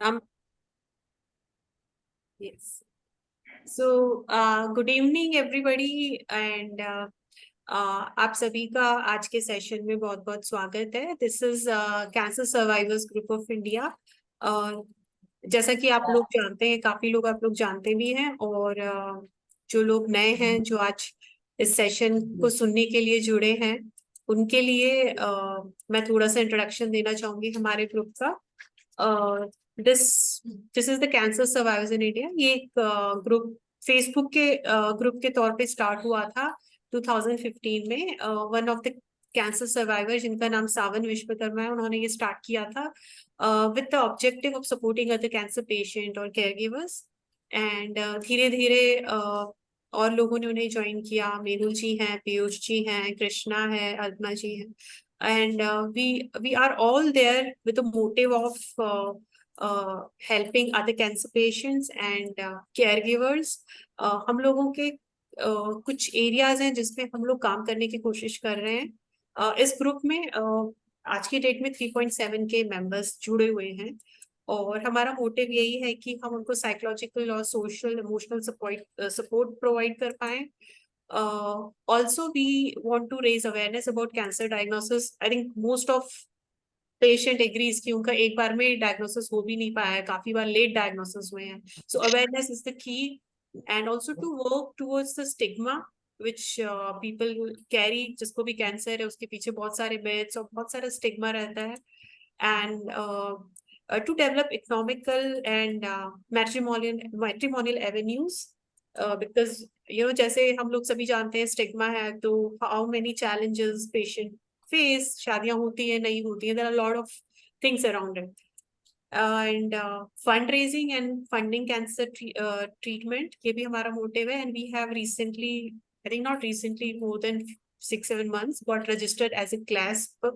Um, yes. So, good evening everybody and आप सभी का आज के सेशन में बहुत बहुत स्वागत है। This is cancer survivors group of India. जैसा कि आप लोग जानते हैं, काफी लोग आप लोग जानते भी हैं, और जो लोग नए हैं जो आज इस सेशन को सुनने के लिए जुड़े हैं, उनके लिए मैं थोड़ा सा इंट्रोडक्शन देना चाहूंगी हमारे ग्रुप का। This this is the cancer survivors in India. ये एक ग्रुप फेसबुक के ग्रुप के तौर पे स्टार्ट हुआ था 2015 में। One of the cancer survivor जिनका नाम सावन विश्वकर्मा है, उन्होंने ये स्टार्ट किया था with the objective of supporting other cancer patient और केयर गिवर्स। एंड धीरे धीरे और लोगों ने उन्हें ज्वाइन किया। मेहुल जी हैं, पीयूष जी हैं, कृष्णा है, अल्पना जी हैं, and we are all there with the motive of helping other cancer patients and caregivers. हम लोगों के कुछ एरियाज हैं जिसमें हम लोग काम करने की कोशिश कर रहे हैं। इस ग्रुप में आज की डेट में 3.7 के मेंबर्स जुड़े हुए हैं, और हमारा मोटिव यही है कि हम उनको साइकोलॉजिकल और सोशल इमोशनल सपोर्ट प्रोवाइड कर पाएं। Also, we want to raise awareness about cancer diagnosis. I think most of patient agrees कि उनका एक बार में डायग्नोसिस हो भी नहीं पाया है, काफी बार लेट डायग्नोसिस हुए हैं। So awareness is the key, and also to work towards the stigma which people carry। जिसको भी कैंसर है उसके पीछे बहुत सारे myths और बहुत सारा स्टिग्मा रहता है। And to develop economical and matrimonial avenues, because जैसे हम लोग सभी जानते हैं स्टिग्मा है तो how many challenges patient face, शादियां होती है नहीं होती है, there are lot of things around it. And fund raising and funding cancer treatment, ये भी हमारा मोटिव है। And we have recently, I think not recently, more than 6-7 months got registered as a CLASP,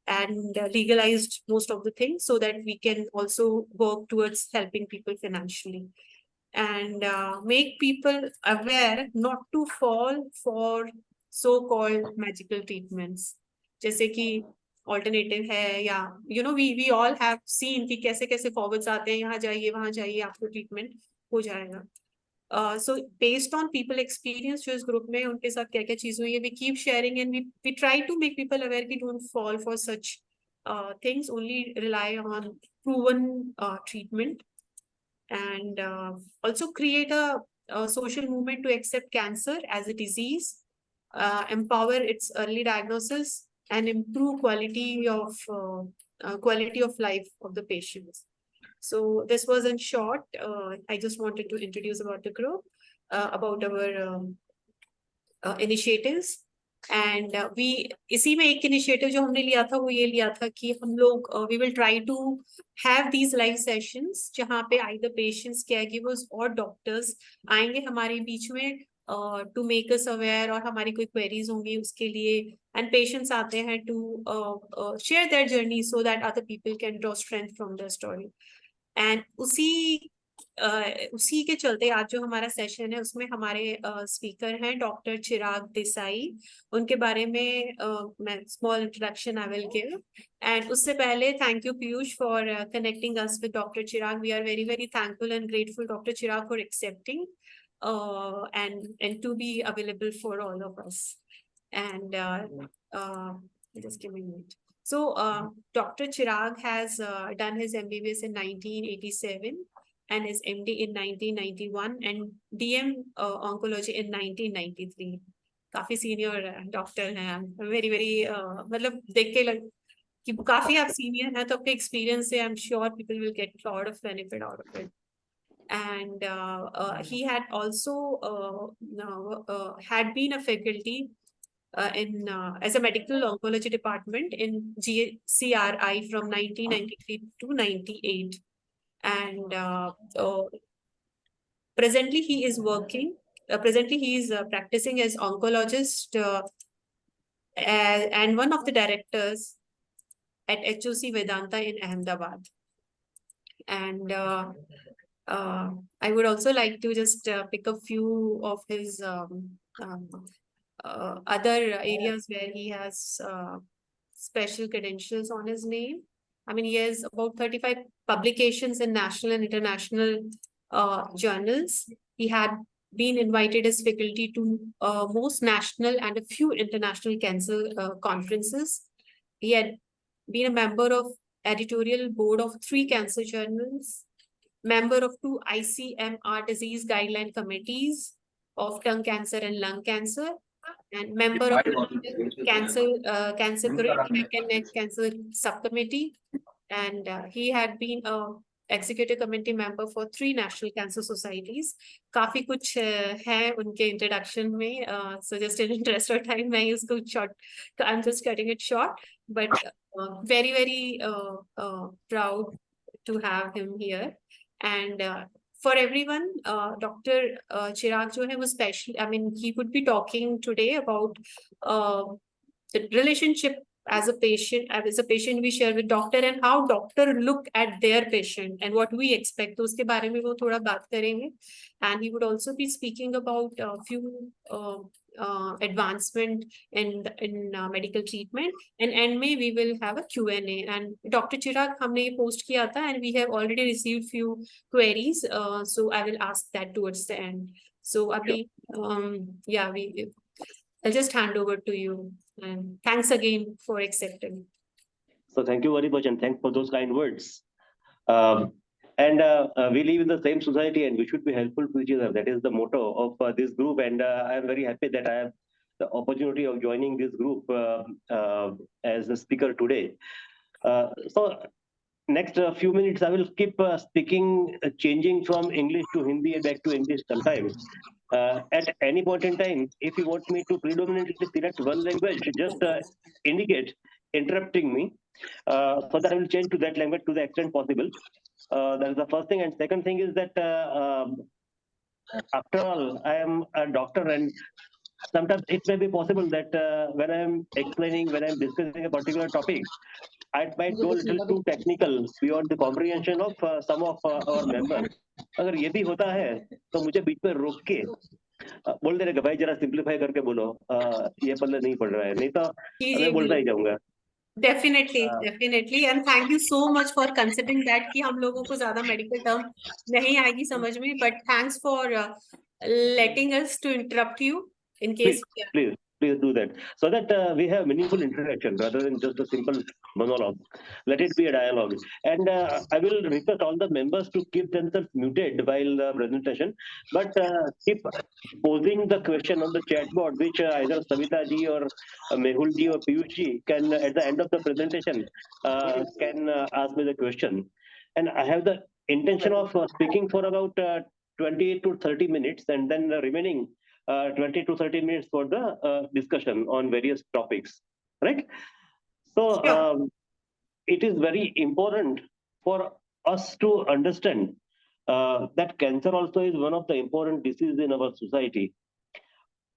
and legalized most of the things so that we can also work towards helping people financially, and make people aware not to fall for so called magical treatments, जैसे कि alternative है, या we all have seen कि कैसे कैसे forwards आते हैं, यहाँ जाइए वहां जाइए आपको ट्रीटमेंट हो जाएगा। So based on people experience जो इस ग्रुप में उनके साथ क्या क्या चीज हुई है, we keep sharing and we try to make people aware कि don't fall for such things, only rely on proven treatment, and also create a social movement to accept cancer as a disease, empower its early diagnosis, and improve quality of life of the patients. So this was in short. I just wanted to introduce about the group, about our initiatives, and we इसी में एक initiative जो हमने लिया था वो ये लिया था कि हम लोग we will try to have these live sessions जहाँ पे आइदर पेशेंट्स, केयर गिवर्स और डॉक्टर्स आएंगे हमारे बीच में टू मेक अस अवेयर, और हमारी कोई क्वेरीज होंगी उसके लिए, एंड पेशेंट्स आते हैं to share their journey so that other people can draw strength from their story. And उसी के चलते आज जो हमारा सेशन है उसमें हमारे स्पीकर हैं डॉक्टर चिराग देसाई। उनके बारे में मैं small introduction I will give. And उससे पहले thank you Piyush for connecting us with doctor Chirag. We are very very thankful and grateful doctor Chirag for accepting and to be available for all of us. And just give me a minute. So Dr. Chirag has done his MBBS in 1987 and his MD in 1991 and DM oncology in 1993. काफी senior doctor हैं, very very मतलब देख के लग कि काफी आप senior हैं, तो आपके एक्सपीरियंस से आई am sure people will get lot of benefit out of it. And he had also had been a faculty in as a medical oncology department in GCRI from 1993 to 98, and presently he is working. Presently he is practicing as oncologist and one of the directors at HOC Vedanta in Ahmedabad. And I would also like to just pick a few of his other areas where he has special credentials on his name. I mean, he has about 35 publications in national and international journals. He had been invited as faculty to most national and a few international cancer conferences. He had been a member of editorial board of 3 cancer journals, member of 2 ICMR disease guideline committees of tongue cancer and lung cancer, and member of cancer grid, neck and neck cancer subcommittee, and he had been a executive committee member for 3 national cancer societies. काफी कुछ है उनके introduction में, so just in interest of time मैं इसको short, I'm just cutting it short, but very very proud to have him here. And for everyone, Dr. Chirag जो है वो special, I mean, he would be talking today about the relationship as a patient we share with doctor, and how doctor look at their patient and what we expect. तो उसके बारे में वो थोड़ा बात करेंगे. And he would also be speaking about a few advancement in medical treatment, and end में we will have a Q&A. And Dr. Chirag हमने ये post किया था, and we have already received few queries, so I will ask that towards the end. So Abhi, yeah, I'll just hand over to you, and thanks again for accepting. So thank you very much, and thanks for those kind words. We live in the same society, and we should be helpful to each other. That is the motto of this group, and I am very happy that I have the opportunity of joining this group as a speaker today. So next few minutes, I will keep speaking, changing from English to Hindi and back to English sometimes. At any point in time, if you want me to predominantly select one language, just indicate interrupting me, so that I will change to that language to the extent possible. That is the first thing. And second thing is that after all, I am a doctor, and sometimes it may be possible that when I am explaining, when I am discussing a particular topic, I might go a little too technical beyond the comprehension of some of our members. अगर ये भी होता है तो मुझे बीच में रोक के बोल देने का भाई जरा सिंप्लीफाई करके बोलो, ये पल्ले नहीं पड़ रहा है, नहीं तो मैं बोलता ही जाऊंगा. Definitely, and thank you so much for considering that कि हम लोगों को ज़्यादा medical term नहीं आएगी समझ में, but thanks for letting us to interrupt you in case. Please do that, so that we have meaningful interaction rather than just a simple monologue. Let it be a dialogue. And I will request all the members to keep themselves muted while the presentation, but keep posing the question on the chat board, which either Savita ji or Mehul ji or Piyush ji can, at the end of the presentation, can ask me the question. And I have the intention of speaking for about 20 to 30 minutes, and then the remaining 20 to 30 minutes for the discussion on various topics, right? So it is very important for us to understand that cancer also is one of the important diseases in our society.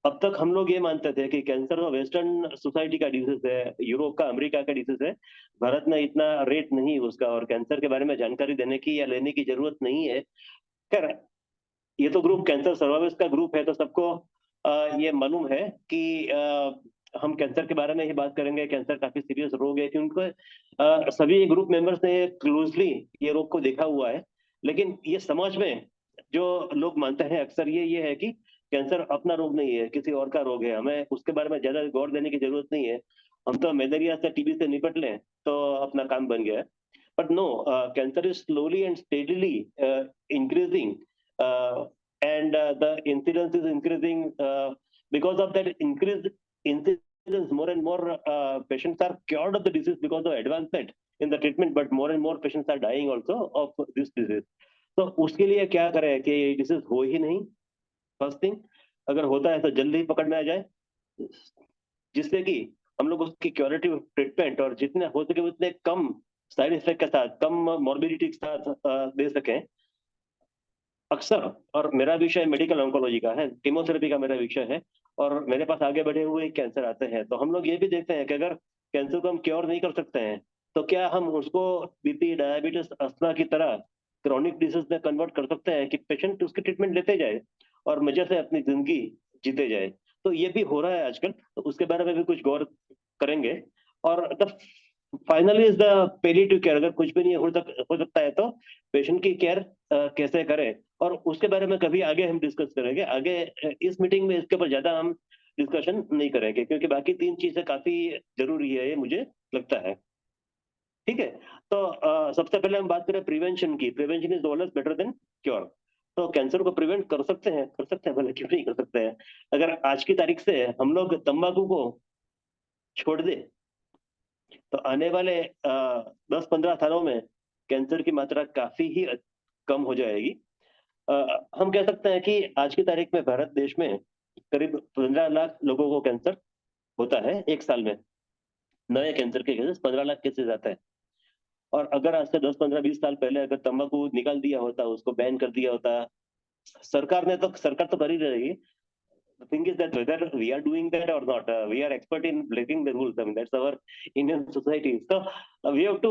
अब तक हम लोग ये मानते थे कि cancer तो western society का डिजीज है, यूरोप का, अमेरिका का डिजीज है, भारत में इतना रेट नहीं उसका, और कैंसर के बारे में जानकारी देने की या लेने की जरूरत नहीं है. खैर, ये तो ग्रुप कैंसर सर्वाइवर्स का ग्रुप है, तो सबको ये मालूम है कि हम कैंसर के बारे में ही बात करेंगे. कैंसर काफी सीरियस रोग है, क्योंकि सभी ग्रुप मेंबर्स ने क्लोजली ये रोग को देखा हुआ है. लेकिन ये समाज में जो लोग मानते हैं अक्सर ये है कि कैंसर अपना रोग नहीं है, किसी और का रोग है, हमें उसके बारे में ज्यादा गौर देने की जरूरत नहीं है, हम तो मलेरिया से, टीबी से निपट लें तो अपना काम बन गया है. But no, cancer is slowly and steadily increasing, and the incidence is increasing. Because of that increased incidence, more and more patients are cured of the disease because of advancement in the treatment, but more and more patients are dying also of this disease. So उसके लिए क्या करें कि ये disease हो ही नहीं. First thing, अगर होता है तो जल्दी ही पकड़ में आ जाए, जिससे कि हम लोग उसकी क्यूरेटिव ट्रीटमेंट और जितने हो सके उतने कम साइड इफेक्ट के साथ, कम मॉर्बिडिटी के साथ दे सकें. अक्सर, और मेरा विषय मेडिकल ऑन्कोलॉजी का है, कीमोथेरेपी का मेरा विषय है, और मेरे पास आगे बढ़े हुए कैंसर आते हैं, तो हम लोग ये भी देखते हैं कि अगर कैंसर को हम क्योर नहीं कर सकते हैं तो क्या हम उसको बीपी, डायबिटीज, अस्थमा की तरह क्रॉनिक डिजीज में कन्वर्ट कर सकते हैं कि पेशेंट उसकी ट्रीटमेंट लेते जाए और मजे से अपनी जिंदगी जीते जाए. तो ये भी हो रहा है आजकल, तो उसके बारे में भी कुछ गौर करेंगे. और the finally is the palliative care. अगर कुछ भी नहीं हो सकता है तो पेशेंट की केयर कैसे करें, और उसके बारे में कभी आगे हम डिस्कस करेंगे। आगे इस मीटिंग में इसके ऊपर ज्यादा हम डिस्कशन नहीं करेंगे, क्योंकि बाकी तीन चीजें काफी जरूरी है, ये मुझे लगता है। ठीक है। तो सबसे पहले हम बात करें प्रिवेंशन की। Prevention is always better than cure. तो कैंसर को प्रिवेंट कर सकते हैं, भले क्यों नहीं कर सकते हैं। अगर आज की तारीख से हम लोग तंबाकू को छोड़ दे, तो आने वाले 10-15 सालों में कैंसर की मात्रा काफी ही कम हो जाएगी। हम कह सकते हैं कि आज की तारीख में भारत देश में करीब 15 लाख लोगों को कैंसर होता है एक साल में। नए कैंसर के केसेस 15 लाख केसेस आता है। और अगर आज से 10-15-20 साल पहले अगर तंबाकू निकाल दिया होता, उसको बैन कर दिया होता, सरकार तो कर ही रहेगी। The thing is that whether we are doing that or not, we are expert in breaking the rules. I mean, that's our Indian society. So we have to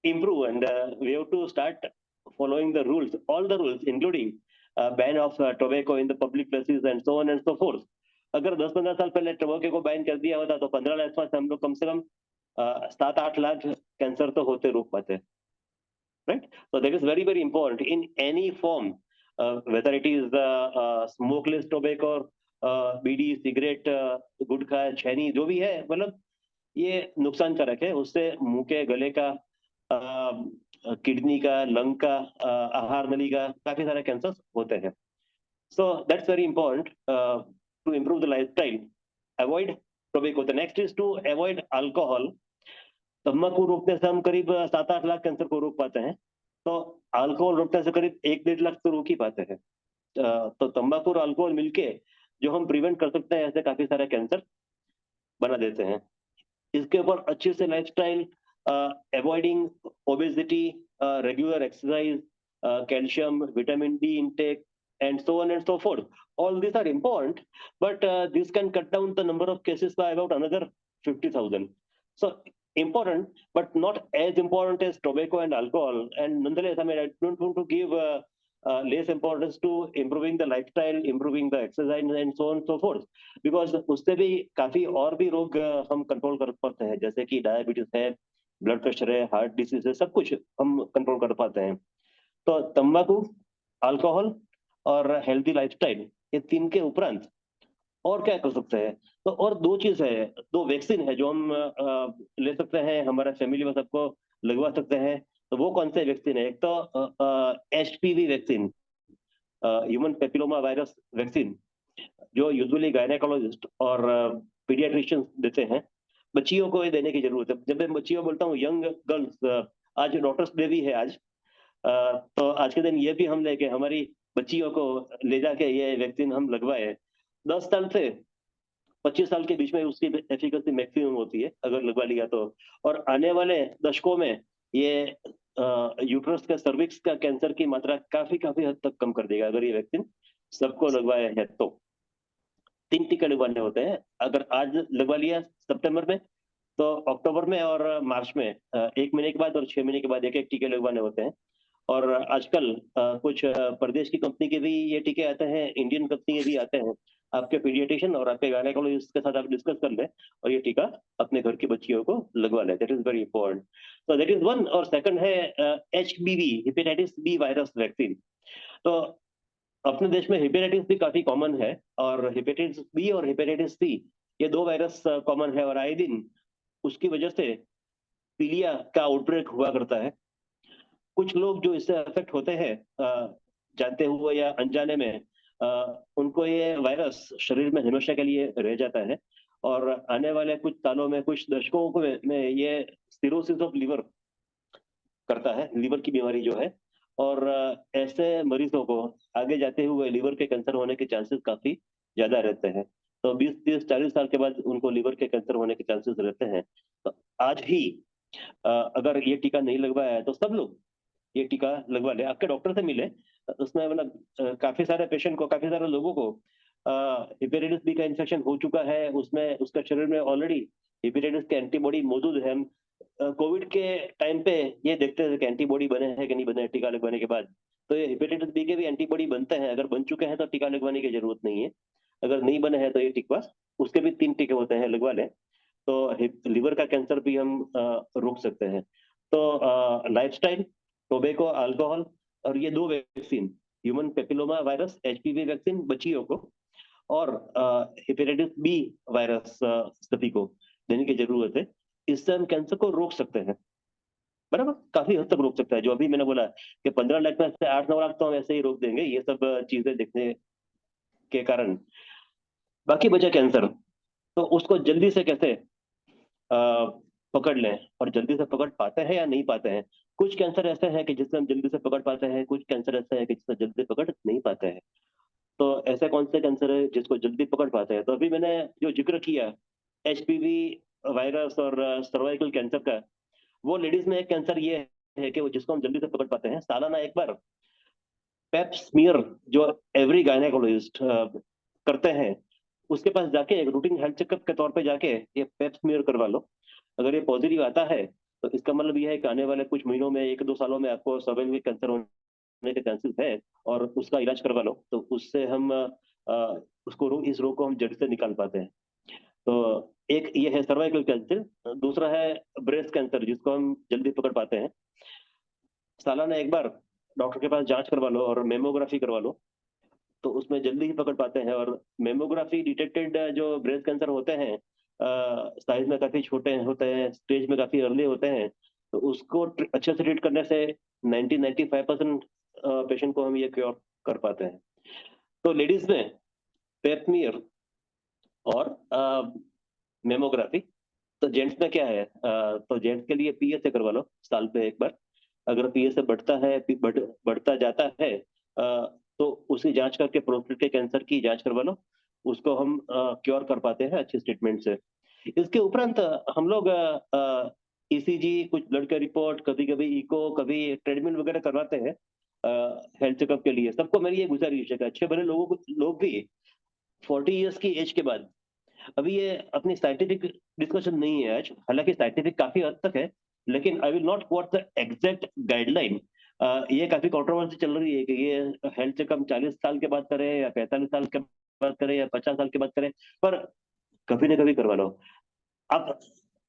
improve, and we have to start following the rules, all the rules, including ban of tobacco in the public places and so on and so forth. अगर 10-15 साल पहले tobacco को ban कर दिया होता, तो 15 लाख में हम लोग कम से कम 7-8 लाख कैंसर तो होते रोक पाते, right? So that is very, very important in any form, whether it is smokeless tobacco, bidi, cigarette, gutkha, छैनी, जो भी है, मतलब ये नुकसानकारक है। उससे मुंह के गले का, किडनी का, लंग का, आहार नली का काफी सारे कैंसर होते हैं। So that's very important to improve the lifestyle. Avoid tobacco. The next is to avoid alcohol. तम्बाकू रोकने से हम करीब 7-8 लाख कैंसर को रोक पाते हैं, तो अल्कोहल रोकने से करीब 1-1.5 लाख तो रोक ही पाते हैं। तो तंबाकू और अल्कोहल मिलके जो हम प्रिवेंट कर सकते हैं, ऐसे काफी सारे कैंसर बना देते हैं। इसके ऊपर अच्छे से lifestyle, avoiding obesity, regular exercise, calcium, vitamin D intake, and so on and so forth. All these are important, but this can cut down the number of cases by about another 50,000. So important, but not as important as tobacco and alcohol. And nonetheless, I mean, I don't want to give less importance to improving the lifestyle, improving the exercise, and so on and so forth. Because उससे भी काफी और भी रोग हम control कर पाते हैं, जैसे कि डायबिटीज है, ब्लड प्रेशर है, हार्ट डिसीज है, सब कुछ हम कंट्रोल कर पाते हैं। तो तंबाकू, अल्कोहल और हेल्दी लाइफस्टाइल, ये तीन के उपरांत और क्या कर सकते हैं? तो और दो चीज है, दो वैक्सीन है जो हम ले सकते हैं, हमारा फैमिली में सबको लगवा सकते हैं। तो वो कौन से वैक्सीन है? एक तो HPV vaccine, human papilloma virus vaccine, जो यूजुअली गायनेकोलॉजिस्ट और पीडियाट्रिशियंस देते हैं। बच्चियों को ये देने की जरूरत है। जब मैं बच्चियों बोलता हूँ, यंग गर्ल्स, आज डॉक्टर्स डे भी है आज, तो आज के दिन ये भी हम लेके हमारी बच्चियों को ले जाके ये वैक्सीन हम लगवाए। 10 साल से 25 साल के बीच में उसकी एफिकेसी मैक्सिमम होती है अगर लगवा लिया तो। और आने वाले दशकों में ये यूट्रस का, सर्विक्स का कैंसर की मात्रा काफी काफी हद तक कम कर देगा, अगर ये वैक्सीन सबको लगवाया है तो। 3 टीके लगवाने होते हैं। अगर आज लगवा लिया सितंबर में, तो अक्टूबर में और मार्च में 1 महीने के बाद और 6 महीने के बाद एक एक टीके लगवाने होते हैं। और आजकल कुछ प्रदेश की कंपनी के भी ये टीके आते हैं, इंडियन कंपनी के भी आते हैं। आपके पीडियाट्रिशियन और आपके गायनेकोलॉजिस्ट के साथ आप डिस्कस कर लें और ये टीका अपने घर की बच्चियों को लगवा लें। That is very important. तो दैट इज वन। और सेकंड है HBV, hepatitis B virus vaccine. तो अपने देश में हेपेटाइटिस बी काफी कॉमन है, और हेपेटाइटिस बी और हेपेटाइटिस सी, ये दो वायरस कॉमन है, और आए दिन उसकी वजह से पीलिया का आउटब्रेक हुआ करता है। कुछ लोग जो इससे अफेक्ट होते हैं, जानते हुए या अनजाने में, उनको ये वायरस शरीर में हमेशा के लिए रह जाता है, और आने वाले कुछ सालों में, कुछ दशकों में ये सिरोसिस ऑफ लिवर करता है, लिवर की बीमारी जो है। और ऐसे मरीजों को आगे जाते हुए लिवर के कैंसर होने के चांसेस काफी ज्यादा रहते हैं। तो 20-30-40 साल के बाद उनको लिवर के कैंसर होने के चांसेस रहते हैं। तो आज ही अगर ये टीका नहीं लगवाया है तो सब लोग ये टीका लगवा ले, आपके डॉक्टर से मिले। उसमें मतलब काफी सारे पेशेंट को, काफी सारे लोगों को हेपेटाइटिस बी का इन्फेक्शन हो चुका है, उसमें उसका शरीर में ऑलरेडी हेपेटाइटिस के एंटीबॉडी मौजूद है। हम कोविड के टाइम पे ये देखते थे कि एंटीबॉडी बने हैं कि नहीं बने टीका लगवाने के बाद। तो ये हेपेटाइटिस बी के भी एंटीबॉडी बनते हैं, अगर बन चुके हैं तो टीका लगवाने की जरूरत नहीं है, अगर नहीं बने हैं तो ये टीका, उसके भी 3 टीके होते हैं, लगवा लें। तो लिवर का कैंसर भी हम रोक सकते हैं। तो लाइफस्टाइल, टोबैको, अल्कोहल और ये 2 vaccine, human papilloma virus HPV vaccine बच्चियों को और हेपेटाइटिस बी वायरस सभी को देने की जरूरत है। इससे हम कैंसर को रोक सकते हैं, बराबर, काफी हद तक रोक सकता है। जो अभी मैंने बोला कि 15 लाख में से 8-9 लाख तो हम ऐसे ही रोक देंगे ये सब चीजें देखने के कारण। बाकी बचा कैंसर, तो उसको जल्दी से कैसे पकड़ लें, और जल्दी से पकड़ पाते हैं या नहीं पाते हैं। कुछ कैंसर ऐसे हैं कि जिससे हम जल्दी से पकड़ पाते हैं, कुछ कैंसर ऐसे हैं कि जिससे जल्दी पकड़ नहीं पाते हैं। तो ऐसे कौन से कैंसर है जिसको जल्दी पकड़ पाते हैं? तो अभी मैंने जो जिक्र किया एचपीवी वायरस और सर्वाइकल कैंसर का, वो लेडीज में एक कैंसर ये है कि वो जिसको हम जल्दी से पकड़ पाते हैं, सालाना एक बार पेप स्मीयर जो एवरी गायनेकोलॉजिस्ट करते हैं, उसके पास जाके एक रूटीन हेल्थ चेकअप के तौर पे जाके ये पेप स्मीयर करवा लो। अगर ये पॉजिटिव आता है तो इसका मतलब ये है कि आने वाले कुछ महीनों में, 1-2 सालों में आपको सर्वाइकल कैंसर होने के चांसेस है, और उसका इलाज करवा लो, तो उससे हम इस रोग को हम जड़ से निकाल पाते हैं। तो एक ये है सर्वाइकल कैंसर, दूसरा है ब्रेस्ट कैंसर जिसको हम जल्दी पकड़ पाते हैं। सालाना एक बार डॉक्टर के पास जांच करवा लो और मेमोग्राफी करवा लो, तो उसमें जल्दी ही पकड़ पाते हैं। और मेमोग्राफी डिटेक्टेड जो ब्रेस्ट कैंसर होते हैं, साइज में काफी छोटे होते हैं, स्टेज में काफी अर्ली होते हैं, तो उसको अच्छे से ट्रीट करने से 90-95% पेशेंट को हम ये क्योर कर पाते हैं। तो लेडीज में पेपमियर और मेमोग्राफी। तो जेंट्स में क्या है, तो जेंट्स के लिए पीएसए करवा लो साल पे एक बार। अगर पीएसए बढ़ता है, बढ़ता जाता है, तो उसकी जांच करके प्रोस्टेट के कैंसर की जांच करवा लो, उसको हम क्योर कर पाते हैं अच्छे ट्रीटमेंट से। इसके उपरांत हम लोग ईसीजी, कुछ ब्लड का रिपोर्ट, कभी कभी इको, कभी ट्रेडमिल वगैरह करवाते हैं हेल्थ चेकअप के लिए। सबको मेरी ये गुजारिश है कि अच्छे भले लोग भी 40 इयर्स की एज के बाद, अभी ये अपनी साइंटिफिक डिस्कशन नहीं है आज, हालांकि साइंटिफिक काफी हद तक है, लेकिन I will not quote the exact guideline. ये काफी कंट्रोवर्सी चल रही है कि ये हेल्थ चेकअप 40 साल के बाद करें या 45 साल के बाद करें या 50 साल के बाद करें, पर कभी ना कभी करवा लो। आप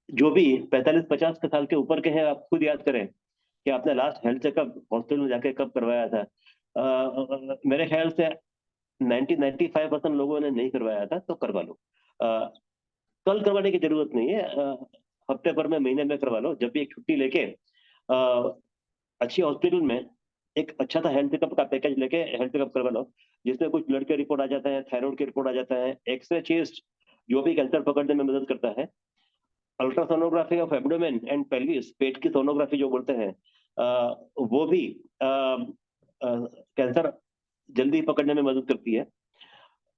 जो भी 45-50 के साल के ऊपर के हैं, आप खुद याद करें कि आपने लास्ट हेल्थ चेकअप हॉस्पिटल में जाके कब करवाया था। मेरे ख्याल से 90-95% लोगों ने नहीं करवाया था, तो करवा लो। कल करवाने की जरूरत नहीं है, हफ्ते भर में, महीने में करवा लो, जब भी एक छुट्टी लेके अच्छी हॉस्पिटल में एक अच्छा सा हेल्थ चेकअप का पैकेज लेके हेल्थ चेकअप करवा लो, जिसमें कुछ ब्लड के रिपोर्ट आ जाता है, थायराइड के रिपोर्ट आ जाता है, एक्सरे चेस्ट जो भी कैंसर पकड़ने में मदद करता है, ultrasonography of abdomen and pelvis, पेट की सोनोग्राफी जो बोलते हैं, वो भी कैंसर जल्दी पकड़ने में मदद करती है।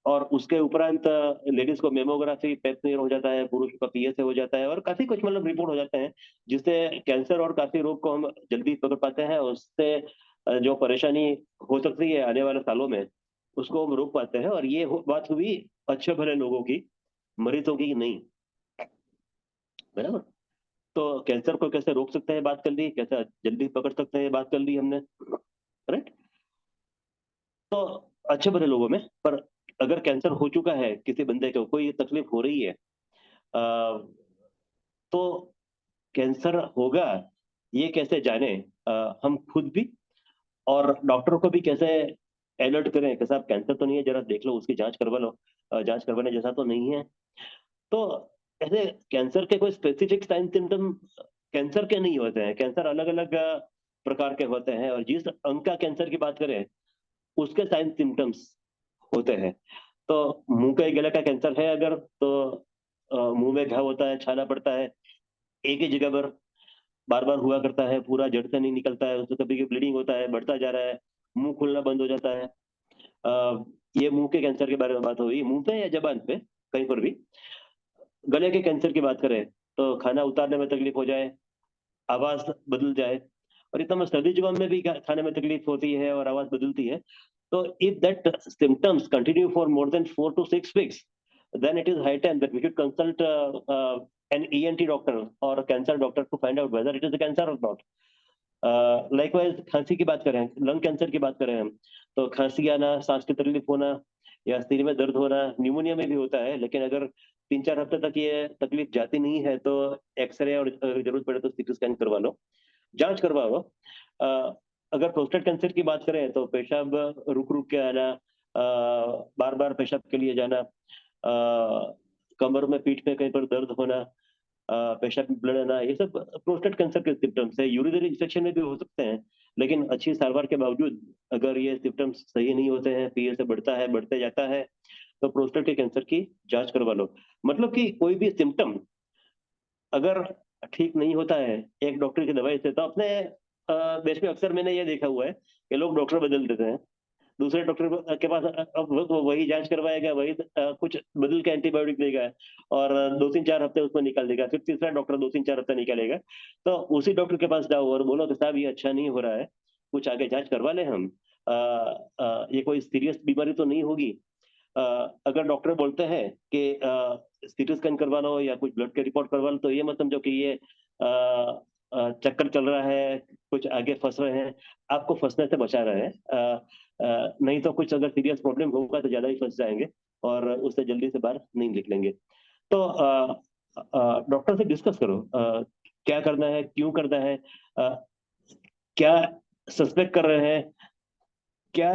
और उसके उपरांत लेडीज को मेमोग्राफी, पेपनियर हो जाता है, पुरुष का पीएसए हो जाता है, और काफी कुछ मतलब रिपोर्ट हो जाते हैं, जिससे कैंसर और काफी रोग को हम जल्दी पकड़ पाते हैं। उससे जो परेशानी हो सकती है आने वाले सालों में, उसको हम रोक पाते हैं। और ये बात हुई अच्छे भले लोगों की, मरीजों की नहीं, बराबर। तो कैंसर को कैसे रोक सकते हैं बात कर ली, कैसे जल्दी पकड़ सकते हैं बात कर ली हमने, राइट। तो अच्छे भले लोगों में, पर अगर कैंसर हो चुका है, किसी बंदे को कोई तकलीफ हो रही है, तो कैंसर होगा ये कैसे जाने, हम खुद भी और डॉक्टर को भी कैसे अलर्ट करें कि साहब कैंसर तो नहीं है, जरा देख लो, उसकी जांच करवा लो, जांच करवाने जैसा तो नहीं है। तो ऐसे कैंसर के कोई स्पेसिफिक साइन सिम्टम कैंसर के नहीं होते हैं, कैंसर अलग अलग प्रकार के होते हैं, और जिस अंग का कैंसर की बात करें उसके साइन सिम्टम्स होते हैं। तो मुंह के गले का कैंसर है अगर, तो मुंह में घाव होता है, छाला पड़ता है, एक ही जगह पर बार बार हुआ करता है, पूरा जड़ से नहीं निकलता है, उससे कभी कभी ब्लीडिंग होता है, बढ़ता जा रहा है, मुंह खुलना बंद हो जाता है। ये मुंह के कैंसर के बारे में बात हुई, मुंह पे या जबान पे, कहीं पर भी। गले के कैंसर की बात करें तो खाना उतारने में तकलीफ हो जाए, आवाज बदल जाए, और इतना सर्दी जुकाम में भी खाने में तकलीफ होती है और आवाज बदलती है। तो if that symptoms continue for more than 4 to 6 weeks, then it is high time that we should consult an ENT doctor or a cancer doctor to find out whether it is a cancer or not. Likewise खांसी की बात करें, lung cancer की बात करें हम, तो खांसी आना, सांस की तकलीफ होना, या सीने में दर्द होना न्यूमोनिया में भी होता है, लेकिन अगर 3-4 हफ्ते तक ये तकलीफ जाती नहीं है तो एक्सरे और अगर जरूरत पड़े तो सीटी स्कैन करवा लो, जांच करवाओ। अगर प्रोस्टेट कैंसर की बात करें तो पेशाब रुक रुक के आना, बार बार पेशाब के लिए जाना, कमर में पीठ में कहीं पर दर्द होना, पेशाब में ब्लड आना, ये सब प्रोस्टेट कैंसर के सिम्टम्स है। यूरिनरी इन्फेक्शन में भी हो सकते हैं, लेकिन अच्छी सारवार के बावजूद अगर ये सिम्टम्स सही नहीं होते हैं, पीए से बढ़ता है, बढ़ते जाता है, तो प्रोस्टेट के कैंसर की जांच करवा लो। मतलब कि कोई भी सिम्टम अगर ठीक नहीं होता है एक डॉक्टर की दवाई से, तो अपने देश में अक्सर मैंने ये देखा हुआ है कि लोग डॉक्टर बदल देते हैं, दूसरे डॉक्टर के पास अब वो वही जांच करवाएगा, वही कुछ बदल के एंटीबायोटिक देगा और 2-3-4 हफ्ते उसमें निकाल देगा, फिर तीसरा डॉक्टर 2-3-4 हफ्ते निकालेगा। तो उसी डॉक्टर के पास जाओ और बोलो कि साहब ये अच्छा नहीं हो रहा है, कुछ आगे जांच करवा लें हम, ये कोई सीरियस बीमारी तो नहीं होगी। अगर डॉक्टर बोलते हैं कि सीटी स्कैन करवा लो या कुछ ब्लड के रिपोर्ट करवा लो, तो ये मत समझो कि ये चक्कर चल रहा है, कुछ आगे फंस रहे हैं, आपको फंसने से बचा रहे हैं। नहीं तो कुछ अगर सीरियस प्रॉब्लम होगा तो ज्यादा ही फंस जाएंगे और उससे जल्दी से बाहर नहीं निकलेंगे। तो डॉक्टर से डिस्कस करो, क्या करना है, क्यों करना है, क्या सस्पेक्ट कर रहे हैं, क्या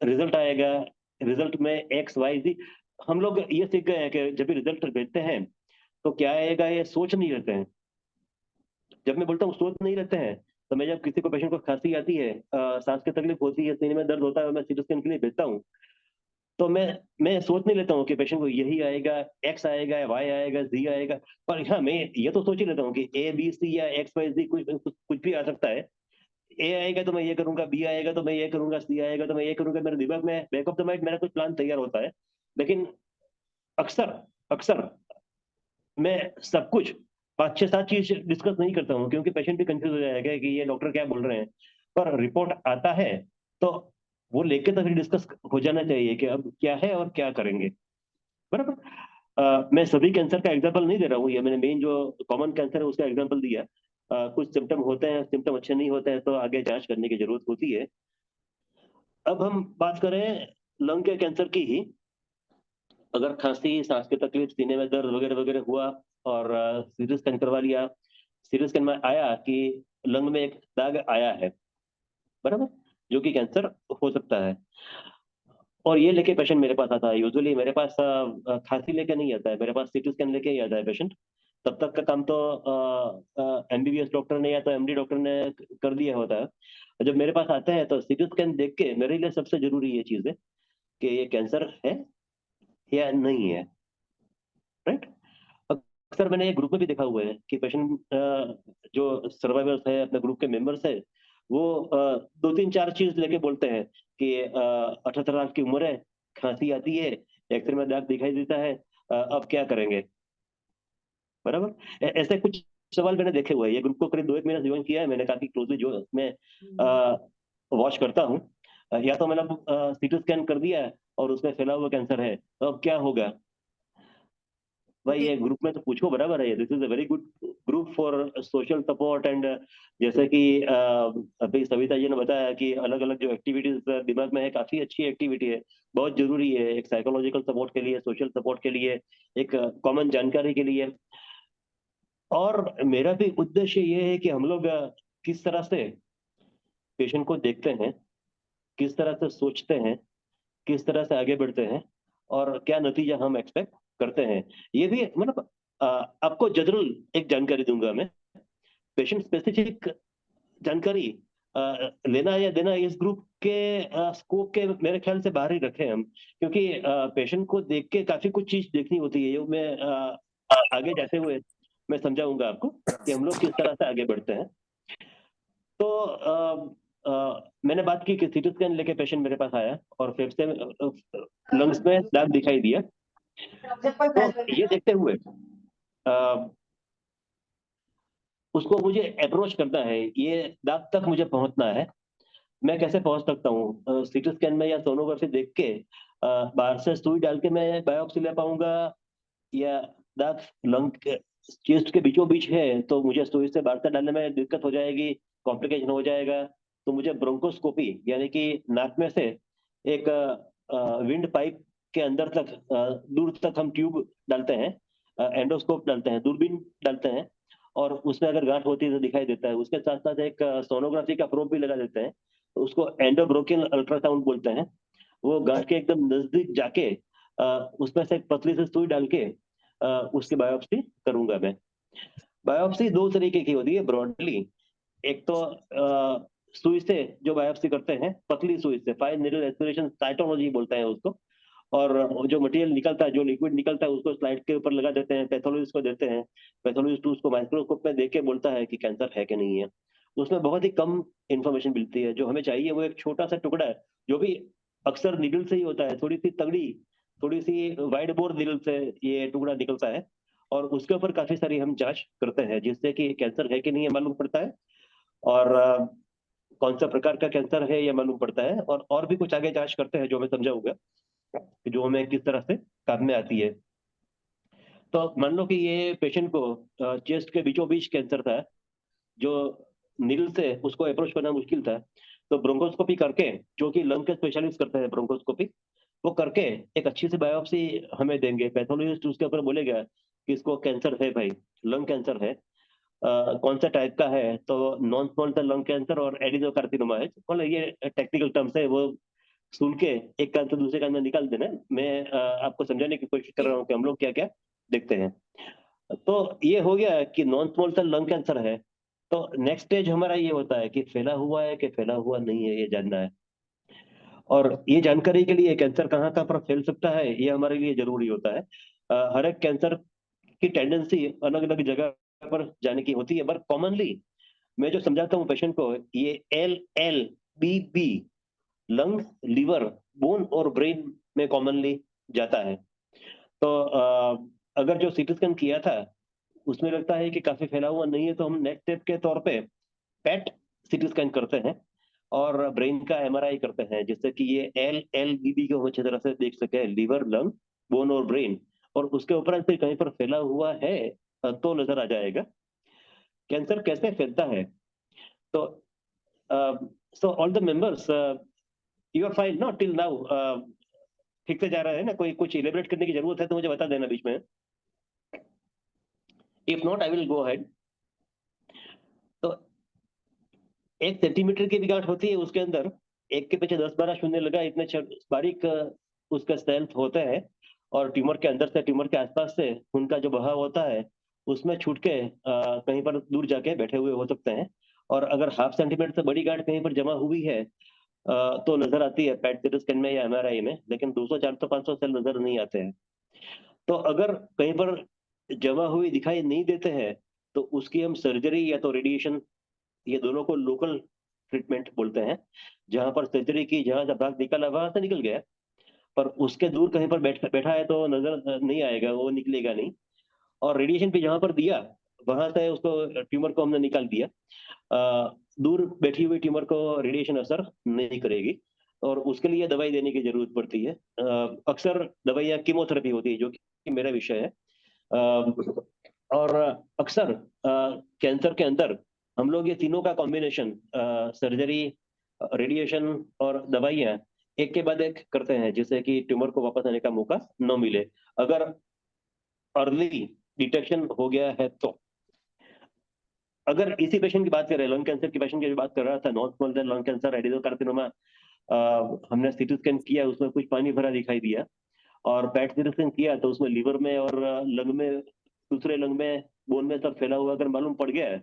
रिजल्ट आएगा, रिजल्ट में एक्स वाई जी। हम लोग ये सीख गए हैं कि जब भी रिजल्ट भेजते हैं तो क्या आएगा ये सोच नहीं रहते हैं। जब मैं बोलता हूँ सोच नहीं रहते हैं, तो मैं जब किसी को पेशेंट को खांसी आती है, सांस की तकलीफ होती है, सीने में दर्द होता है, मैं सीटी स्कैन के लिए भेजता हूँ, तो मैं सोच नहीं लेता हूँ कि पेशेंट को यही आएगा, एक्स आएगा, वाई आएगा, जी आएगा। पर हाँ, मैं ये तो सोच ही लेता हूँ कि ए बी सी या एक्स वाई जी कुछ भी आ सकता है। ए आएगा तो मैं ये करूंगा, बी आएगा तो मैं ये करूंगा, सी आएगा तो मैं ये करूंगा, मेरे दिमाग में बैक ऑफ द माइंड मेरा कुछ प्लान तैयार होता है। लेकिन अक्सर अक्सर मैं सब कुछ 5-6-7 चीज डिस्कस नहीं करता हूँ, क्योंकि पेशेंट भी कंफ्यूज हो जाएगा कि ये डॉक्टर क्या बोल रहे हैं। पर रिपोर्ट आता है तो वो लेके तो फिर डिस्कस हो जाना चाहिए कि अब क्या है और क्या करेंगे। बराबर। मैं सभी कैंसर का एग्जांपल नहीं दे रहा हूँ, ये मैंने मेन जो कॉमन कैंसर है उसका एग्जांपल दिया। कुछ सिम्टम होते हैं, सिम्टम अच्छे नहीं होते हैं तो आगे जांच करने की जरूरत होती है। अब हम बात करें लंग के कैंसर की ही। अगर खांसी, सांस की तकलीफ, सीने में दर्द वगैरह वगैरह हुआ और सीटी स्कैन करवा लिया, सीटी स्कैन में आया कि लंग में एक दाग आया है, बराबर, जो कि कैंसर हो सकता है, और ये लेके पेशेंट मेरे पास आता है। यूजुअली मेरे पास खांसी लेके नहीं आता है, मेरे पास सीटी स्कैन लेके ही आता है पेशेंट। तब तक का काम तो एमबीबीएस डॉक्टर ने या तो एमडी डॉक्टर ने कर दिया होता है। जब मेरे पास आते हैं तो सीटी स्कैन देख के मेरे लिए सबसे जरूरी ये चीज है कि ये कैंसर है या नहीं है, राइट। अक्सर मैंने ये ग्रुप में भी देखा हुआ है कि पेशेंट जो सर्वाइवर्स है, अपने ग्रुप के मेंबर्स है, वो 2-3-4 चीज लेके बोलते हैं कि 78 साल की उम्र है, खांसी आती है, एक्सरे में दाग दिखाई देता है, अब क्या करेंगे। बराबर। ऐसे कुछ सवाल मैंने देखे हुए हैं। ये ग्रुप को करीब 2-1 महीना ज्वाइन किया है मैंने, काफी क्लोजली जो मैं वॉच करता हूँ। या तो मैंने सीटी स्कैन कर दिया है और उसमें फैला हुआ कैंसर है, तो अब क्या होगा। भाई ये ग्रुप में तो पूछो, बराबर है, ये this is a very good group for social support and जैसे कि अभी सविता जी ने बताया कि अलग अलग जो एक्टिविटीज दिमाग में है, काफी अच्छी एक्टिविटी है, बहुत जरूरी है, एक साइकोलॉजिकल सपोर्ट के लिए, सोशल सपोर्ट के लिए, एक कॉमन जानकारी के लिए। और मेरा भी उद्देश्य ये है कि हम लोग किस तरह से पेशेंट को देखते हैं, किस तरह से सोचते हैं, किस तरह से आगे बढ़ते हैं और क्या नतीजा हम एक्सपेक्ट करते हैं। ये भी मतलब आपको जनरल एक जानकारी दूंगा मैं, पेशेंट स्पेसिफिक जानकारी लेना या देना इस ग्रुप के स्कोप के मेरे ख्याल से बाहर ही रखे हम, क्योंकि पेशेंट को देख के काफी कुछ चीज देखनी होती है। ये मैं आगे जाते हुए मैं समझाऊंगा आपको कि हम लोग किस तरह से आगे बढ़ते हैं। तो मैंने बात की कि सीटी स्कैन लेके पेशेंट मेरे पास आया और फेफड़े में लंग्स में दाग दिखाई दिया। तो ये देखते हुए उसको मुझे अप्रोच करना है, ये दाग तक मुझे पहुंचना है। मैं कैसे पहुंच सकता हूँ, सीटी स्कैन में या सोनोग्राफी देख के बाहर से सुई डाल के मैं बायोप्सी ले पाऊंगा, या दाग लंग के चेस्ट के बीचों बीच है तो मुझे सुई से बाहर से डालने में दिक्कत हो जाएगी, कॉम्प्लिकेशन हो जाएगा, तो मुझे ब्रोंकोस्कोपी यानी कि नाक में से एक विंड पाइप के अंदर तक दूर तक हम ट्यूब डालते हैं, एंडोस्कोप डालते हैं, दूरबीन डालते हैं, और उसमें अगर गांठ होती है तो दिखाई देता है। उसके साथ साथ एक सोनोग्राफी का प्रोब भी लगा देते हैं, तो उसको एंडोब्रोकियल अल्ट्रासाउंड बोलते हैं। वो गांठ के एकदम नजदीक जाके उसमें से एक पतली सी सुई डाल के उसकी बायोप्सी करूंगा मैं। बायोप्सी दो तरीके की होती है ब्रॉडली। एक तो सुई से जो बायोप्सी करते हैं, पतली सुई से, फाइन नीडल एस्पिरेशन साइटोलॉजी बोलते हैं उसको। और जो मटेरियल निकलता है, जो लिक्विड निकलता है, उसको स्लाइड के ऊपर लगा देते हैं, पैथोलॉजिस्ट को देते हैं। पैथोलॉजिस्ट उसको माइक्रोस्कोप में देख के बोलता है कि कैंसर है कि नहीं है। उसमें बहुत ही कम इंफॉर्मेशन मिलती है। जो हमें चाहिए वो एक छोटा सा टुकड़ा है, जो भी अक्सर निडल से ही होता है, थोड़ी सी तगड़ी, थोड़ी सी वाइड बोर निडल से ये टुकड़ा निकलता है। और उसके ऊपर काफी सारी हम जांच करते हैं, जिससे कि कैंसर है कि नहीं ये मालूम पड़ता है, और कौन सा प्रकार का कैंसर है ये मालूम पड़ता है। और भी कुछ आगे जांच करते हैं जो मैं समझाऊंगा, कि जो हमें किस तरह से काम में आती है। तो मान लो कि ये पेशेंट को चेस्ट के बीचों बीच कैंसर था, जो नीडल से उसको अप्रोच करना मुश्किल था। तो ब्रोंकोस्कोपी करके, जो कि लंग के स्पेशलिस्ट करते हैं ब्रोंकोस्कोपी, वो करके एक अच्छी सी बायोप्सी हमें देंगे। पैथोलॉजिस्ट उसके ऊपर बोलेगा कि इसको कैंसर है भाई, लंग कैंसर है। कौन सा टाइप का है, तो non small cell lung cancer और एडिनोकार्सिनोमा है। मतलब ये टेक्निकल टर्म्स है, वो सुन के एक कान से दूसरे कान में निकाल देना। मैं आपको समझाने की कोशिश कर रहा हूँ कि हम लोग क्या क्या देखते हैं। तो ये हो गया कि non small cell lung cancer है। तो नेक्स्ट स्टेज हमारा ये होता है कि फैला हुआ है कि फैला हुआ नहीं है, ये जानना है। और ये जानकारी के लिए कैंसर कहाँ कहाँ पर फैल सकता है ये हमारे लिए जरूरी होता है। हर एक कैंसर की टेंडेंसी अलग अलग जगह पर जाने की होती है, पर कॉमनली मैं जो समझाता हूँ पेशेंट को, ये LLBB, लंग, लीवर, बोन और ब्रेन में कॉमनली जाता है। तो अगर जो सीटी स्कैन किया था उसमें लगता है कि काफी फैला हुआ नहीं है, तो हम नेक्स्ट स्टेप के तौर पे पेट सीटी स्कैन करते हैं और ब्रेन का MRI करते हैं, जिससे कि ये LLBB को हम अच्छी तरह से देख सके, लीवर, लंग, बोन और ब्रेन। और उसके उपरांत फिर कहीं पर फैला हुआ है तो नजर आ जाएगा। कैंसर कैसे फैलता है, तो so all the members, you are fine not till now? ठीक से जा रहा है ना? कोई कुछ इलेबरेट करने की जरूरत है तो मुझे बता देना बीच में। If not I will go ahead. तो 1 सेंटीमीटर की भी गांठ होती है, उसके अंदर एक के पीछे 10-12 शून्य लगा, इतने बारीक उसका सेल्स होते हैं। और ट्यूमर के अंदर से, ट्यूमर के आसपास से उनका जो बहाव होता है उसमें छूट के कहीं पर दूर जाके बैठे हुए हो सकते हैं। और अगर हाफ सेंटीमीटर से बड़ी गांठ कहीं पर जमा हुई है तो नजर आती है पेट सीटी स्कैन में या MRI में, लेकिन 200, 400, 500 सेल नजर नहीं आते हैं। तो अगर कहीं पर जमा हुई दिखाई नहीं देते हैं तो उसकी हम सर्जरी या तो रेडिएशन, ये दोनों को लोकल ट्रीटमेंट बोलते हैं। जहां पर सर्जरी की, जहां से भाग निकला वहां से निकल गया, पर उसके दूर कहीं पर बैठा है तो नजर नहीं आएगा, वो निकलेगा नहीं। और रेडिएशन भी जहां पर दिया वहां से उसको, ट्यूमर को हमने निकाल दिया। दूर बैठी हुई ट्यूमर को रेडिएशन असर नहीं करेगी, और उसके लिए दवाई देने की जरूरत पड़ती है। अक्सर दवाइयाँ कीमोथेरेपी होती है, जो कि मेरा विषय है। और अक्सर कैंसर के अंदर हम लोग ये तीनों का कॉम्बिनेशन, सर्जरी, रेडिएशन और दवाइयाँ, एक के बाद एक करते हैं, जिससे कि ट्यूमर को वापस आने का मौका न मिले। अगर अर्ली डिटेक्शन हो गया है तो। अगर इसी पेशेंट की बात करें, लंग कैंसर की पेशेंट की बात कर रहा था, non small cell lung cancer, adenocarcinoma, हमने सीटी स्कैन किया, उसमें कुछ पानी भरा दिखाई दिया। और पैट सीटी स्कैन किया तो उसमें लीवर में और लंग में, दूसरे लंग में, बोन में सब फैला हुआ अगर मालूम पड़ गया है,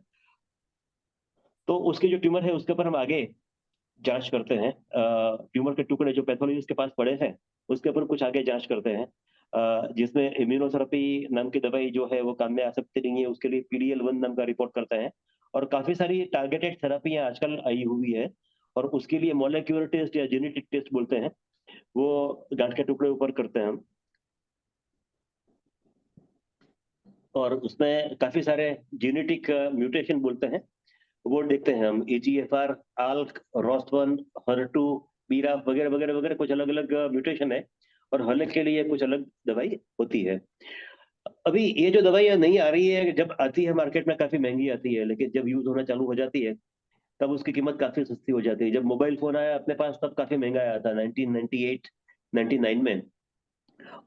तो उसके जो ट्यूमर है उसके ऊपर हम आगे जांच करते हैं। ट्यूमर के टुकड़े जो पैथोलॉजिस्ट के पास पड़े हैं उसके ऊपर कुछ आगे जांच करते हैं, जिसमें इम्यूनोथेरेपी नाम की दवाई जो है वो काम में आ सकती नहीं है, उसके लिए PDL1 नाम का रिपोर्ट करते हैं। और काफी सारी टारगेटेड थेरेपियां आजकल आई हुई है, और उसके लिए मॉलिक्यूलर टेस्ट या जेनेटिक टेस्ट बोलते हैं, वो गांठ के टुकड़े ऊपर करते हैं हम। और उसमें काफी सारे जेनेटिक म्यूटेशन बोलते हैं, वो देखते हैं हम। EGFR, ALK, ROS1, HER2, BRAF वगैरह वगैरह वगैरह, कुछ अलग अलग म्यूटेशन है, और हर एक के लिए कुछ अलग दवाई होती है। अभी ये जो दवाई नहीं आ रही है, जब आती है मार्केट में काफी महंगी आती है, लेकिन जब यूज होना चालू हो जाती है तब उसकी कीमत काफी सस्ती हो जाती है। जब मोबाइल फोन आया अपने पास तब काफी महंगा आया था, 1998, 99 में।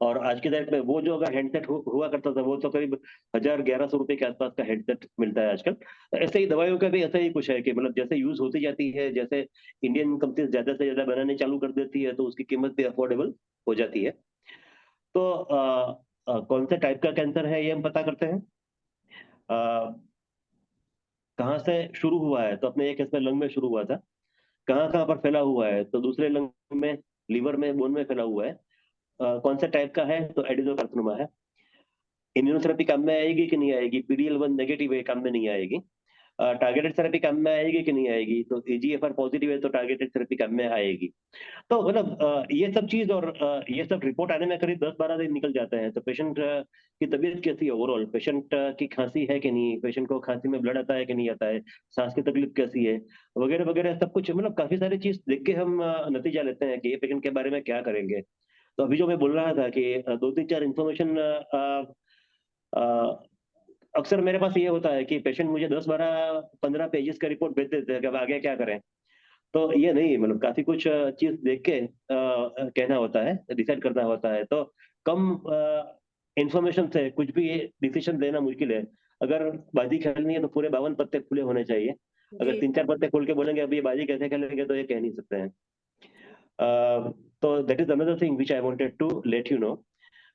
और आज के डेट में वो जो अगर हैंडसेट हुआ करता था वो तो करीब 1000-1100 रुपए के आसपास का हैंडसेट मिलता है आजकल। ऐसे ही दवाइयों का भी ऐसा ही कुछ है कि मतलब जैसे यूज होती जाती है, जैसे इंडियन कंपनीज ज्यादा से ज्यादा बनाने चालू कर देती है तो उसकी कीमत भी अफोर्डेबल हो जाती है। तो कौन से टाइप का कैंसर है ये हम पता करते हैं। अ, कहाँ से शुरू हुआ है, तो अपने एक इसमें लंग में शुरू हुआ था। कहाँ कहाँ पर फैला हुआ है, तो दूसरे लंग में, लीवर में, बोन में फैला हुआ है। कौन सा टाइप का है, तो एडिनोकार्सिनोमा है। इम्यूनोथेरेपी काम में आएगी कि नहीं आएगी, पीडीएल1 नेगेटिव है, काम में नहीं आएगी। टारगेटेड थेरेपी काम में आएगी कि नहीं आएगी, तो ईजीएफआर पॉजिटिव है तो टारगेटेड थेरेपी काम में आएगी। तो मतलब ये सब चीज और ये सब रिपोर्ट आने में करीब 10-12 दिन निकल जाते हैं। तो पेशेंट की तबीयत कैसी है ओवरऑल, पेशेंट की खांसी है कि नहीं, पेशेंट को खांसी में ब्लड आता है कि नहीं आता है, सांस की तकलीफ कैसी है, वगैरह वगैरह सब कुछ, मतलब काफी सारी चीज देख के हम नतीजा लेते हैं कि ये पेशेंट के बारे में क्या करेंगे। तो अभी जो मैं बोल रहा था कि 2-3-4 इन्फॉर्मेशन अक्सर मेरे पास ये होता है कि पेशेंट मुझे 10-12-15 पेजेस का रिपोर्ट भेज देते हैं कि अब आगे क्या करें। तो ये नहीं, मतलब काफी कुछ चीज देख के कहना होता है, डिसाइड करना होता है। तो कम इंफॉर्मेशन से कुछ भी डिसीजन लेना मुश्किल है। अगर बाजी खेलनी है तो पूरे 52 पत्ते खुले होने चाहिए। अगर जी। 3-4 पत्ते खोल के बोलेंगे अभी ये बाजी कैसे खेलेंगे, तो ये कह नहीं सकते हैं। तो that is another thing which I wanted to let you know.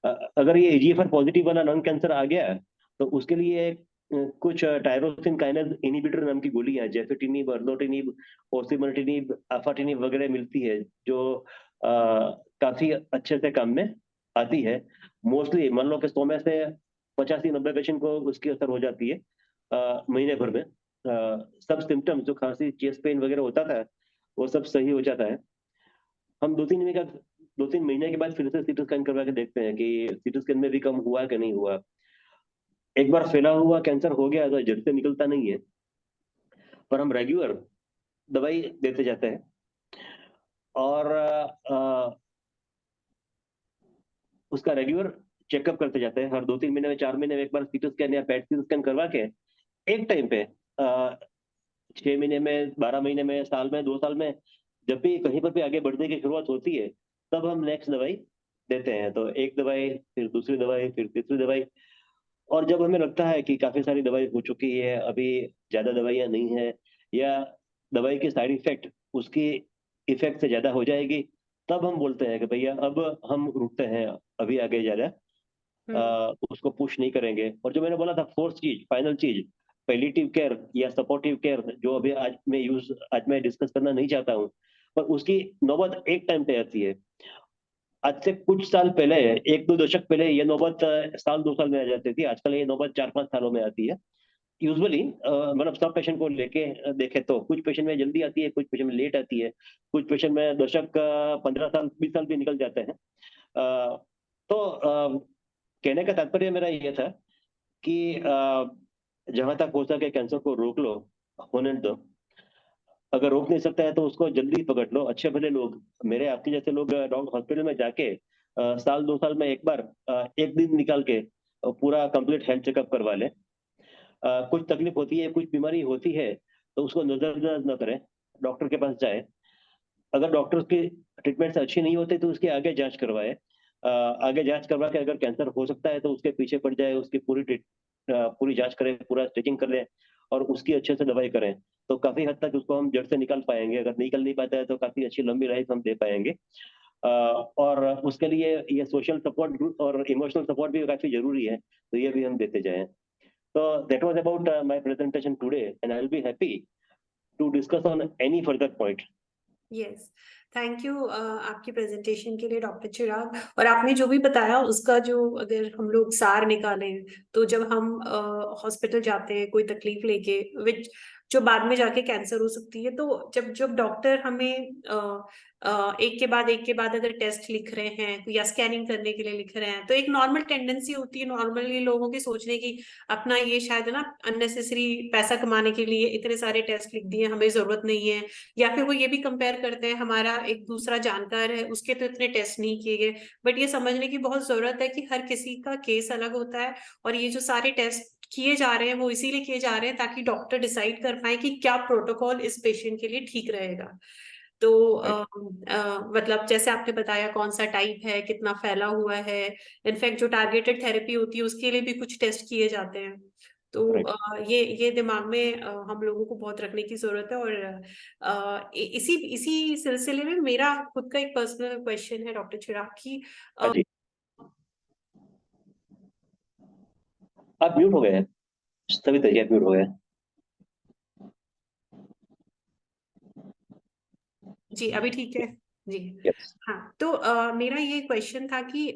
अगर ये ईजीएफआर पॉजिटिव वाला लंग कैंसर आ गया है, तो उसके लिए कुछ टायरोसिन काइनेज इनहिबिटर नाम की गोली है, जेफिटिनिब, अर्लोटिनिब, ओसिमल्टिनिब, आफाटिनिब वगैरह मिलती है, जो काफी अच्छे से काम में आती है। मोस्टली मान लो कि 100 में से 85-90 पेशेंट को उसकी असर हो जाती है महीने भर में। सब सिम्टम्स जो खांसी, चेस्ट पेन वगैरह होता था, वो सब सही हो जाता है। हम 2-3 महीने के बाद फिर से सीटी स्कैन करवा के देखते हैं कि सीटी स्कैन में भी कम हुआ कि नहीं हुआ। एक बार फैला हुआ कैंसर हो गया तो जड़ से निकलता नहीं है, पर हम रेगुलर दवाई देते जाते हैं। और उसका रेगुलर चेकअप करते जाते हैं, हर 2-3 महीने में, 4 महीने में एक बार सीटी स्कैन या पेट स्कैन करवा के एक टाइम पे 6 महीने में, 12 महीने में, साल में, 2 साल में, जब भी कहीं पर भी आगे बढ़ने की शुरुआत होती है, तब हम नेक्स्ट दवाई देते हैं। तो एक दवाई, फिर दूसरी दवाई, फिर तीसरी दवाई। और जब हमें लगता है कि काफी सारी दवाई हो चुकी है, अभी ज्यादा दवाइयां नहीं है, या दवाई की साइड इफेक्ट उसकी इफेक्ट से ज्यादा हो जाएगी, तब हम बोलते हैं कि भैया अब हम रुकते हैं, अभी आगे ज्यादा हम्म। उसको पुश नहीं करेंगे। और जो मैंने बोला था फोर्थ चीज, फाइनल चीज, पैलिएटिव केयर या सपोर्टिव केयर, जो अभी आज मैं डिस्कस करना नहीं चाहता हूँ, पर उसकी नौबत एक टाइम पे आती है। आज से कुछ साल पहले, 1-2 दशक पहले, ये नौबत साल 2 साल में आ जाती थी, आजकल ये नौबत 4-5 सालों में आती है यूजुअली। मतलब सब पेशेंट को लेके देखे तो कुछ पेशेंट में जल्दी आती है, कुछ पेशेंट में लेट आती है, कुछ पेशेंट में दशक 15 साल, 20 साल भी निकल जाते हैं। तो कहने का तात्पर्य मेरा ये था कि जहां तक हो सके कैंसर को रोक लो, होने दो। अगर रोक नहीं सकता है तो उसको जल्दी पकड़ लो। अच्छे भले लोग, मेरे आपके जैसे लोग डॉक्टर हॉस्पिटल में जाके साल 2 साल में एक बार एक दिन निकाल के पूरा कंप्लीट हेल्थ चेकअप करवा ले। कुछ तकलीफ होती है, कुछ बीमारी होती है, तो उसको नजरअंदाज न करें, डॉक्टर के पास जाए। अगर डॉक्टर की ट्रीटमेंट से अच्छी नहीं होती तो उसकी आगे जांच करवाए। आगे जांच करवा के अगर कैंसर हो सकता है तो उसके पीछे पड़ जाए, उसकी पूरी जांच करें, पूरा स्टेजिंग कर लें, और उसकी अच्छे से दवाई करें। तो काफी हद तक उसको हम जड़ से निकाल पाएंगे। अगर निकल नहीं पाता है तो काफी अच्छी लंबी लाइफ हम दे पाएंगे। और उसके लिए ये सोशल सपोर्ट और इमोशनल सपोर्ट भी काफी जरूरी है, तो ये भी हम देते जाएं। तो that was about my presentation today, and I will be happy to discuss on any further point. Yes. Thank you आपकी प्रेजेंटेशन के लिए डॉक्टर चिराग। और आपने जो भी बताया उसका जो अगर हम लोग सार निकालें, तो जब हम हॉस्पिटल जाते हैं कोई तकलीफ लेके, विच जो बाद में जाके कैंसर हो सकती है, तो जब जब डॉक्टर हमें एक के बाद अगर टेस्ट लिख रहे हैं या स्कैनिंग करने के लिए लिख रहे हैं, तो एक नॉर्मल टेंडेंसी होती है नॉर्मली लोगों की सोचने की, अपना ये शायद है ना अननेसेसरी पैसा कमाने के लिए इतने सारे टेस्ट लिख दिए, हमें जरूरत नहीं है। या फिर वो ये भी कंपेयर करते हैं, हमारा एक दूसरा जानकार है उसके तो इतने टेस्ट नहीं किए गए। बट ये समझने की बहुत जरूरत है कि हर किसी का केस अलग होता है, और ये जो सारे टेस्ट किए जा रहे हैं वो इसीलिए किए जा रहे हैं ताकि डॉक्टर डिसाइड कर पाए कि क्या प्रोटोकॉल इस पेशेंट के लिए ठीक रहेगा। तो मतलब जैसे आपने बताया कौन सा टाइप है, कितना फैला हुआ है, इनफैक्ट जो टारगेटेड थेरेपी होती है उसके लिए भी कुछ टेस्ट किए जाते हैं। तो राइट। ये दिमाग में हम लोगों को बहुत रखने की जरूरत है। और इसी इसी सिलसिले में मेरा खुद का एक पर्सनल क्वेश्चन है डॉक्टर चिराग की। हाँ जी, आप म्यूट हो गए हैं, सभी तरीके म्यूट हो गए हैं। जी अभी ठीक है। जी यस। हाँ, तो मेरा ये क्वेश्चन था कि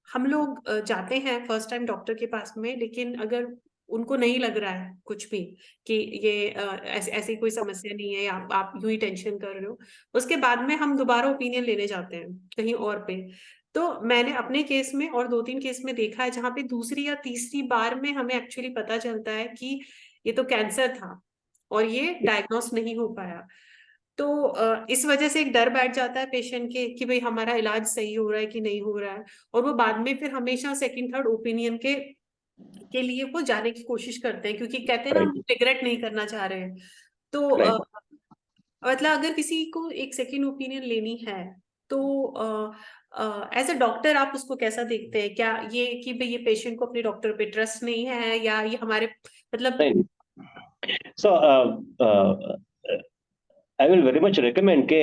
हम लोग जाते हैं फर्स्ट टाइम डॉक्टर के पास में, लेकिन अगर उनको नहीं लग रहा है कुछ भी कि ये ऐसी कोई समस्या नहीं है, या आप यूं ही टेंशन कर रहे हो, उसके बाद में हम दोबारा ओपिनियन लेने जाते हैं कहीं और पे। तो मैंने अपने केस में और 2-3 केस में देखा है जहाँ पे दूसरी या तीसरी बार में हमें एक्चुअली पता चलता है कि ये तो कैंसर था और ये डायग्नोस नहीं हो पाया। तो इस वजह से एक डर बैठ जाता है पेशेंट के कि भाई हमारा इलाज सही हो रहा है कि नहीं हो रहा है, और वो बाद में फिर हमेशा सेकंड थर्ड ओपिनियन के लिए वो जाने की कोशिश करते हैं, क्योंकि कहते हैं ना, हम राइट। रिग्रेट नहीं करना चाह रहे हैं। तो राइट। मतलब अगर किसी को एक सेकंड ओपिनियन लेनी है तो एज अ डॉक्टर आप उसको कैसा देखते हैं? क्या ये कि भाई ये पेशेंट को अपने डॉक्टर पे ट्रस्ट नहीं है, या ये हमारे मतलब। नहीं, so I will very much recommend के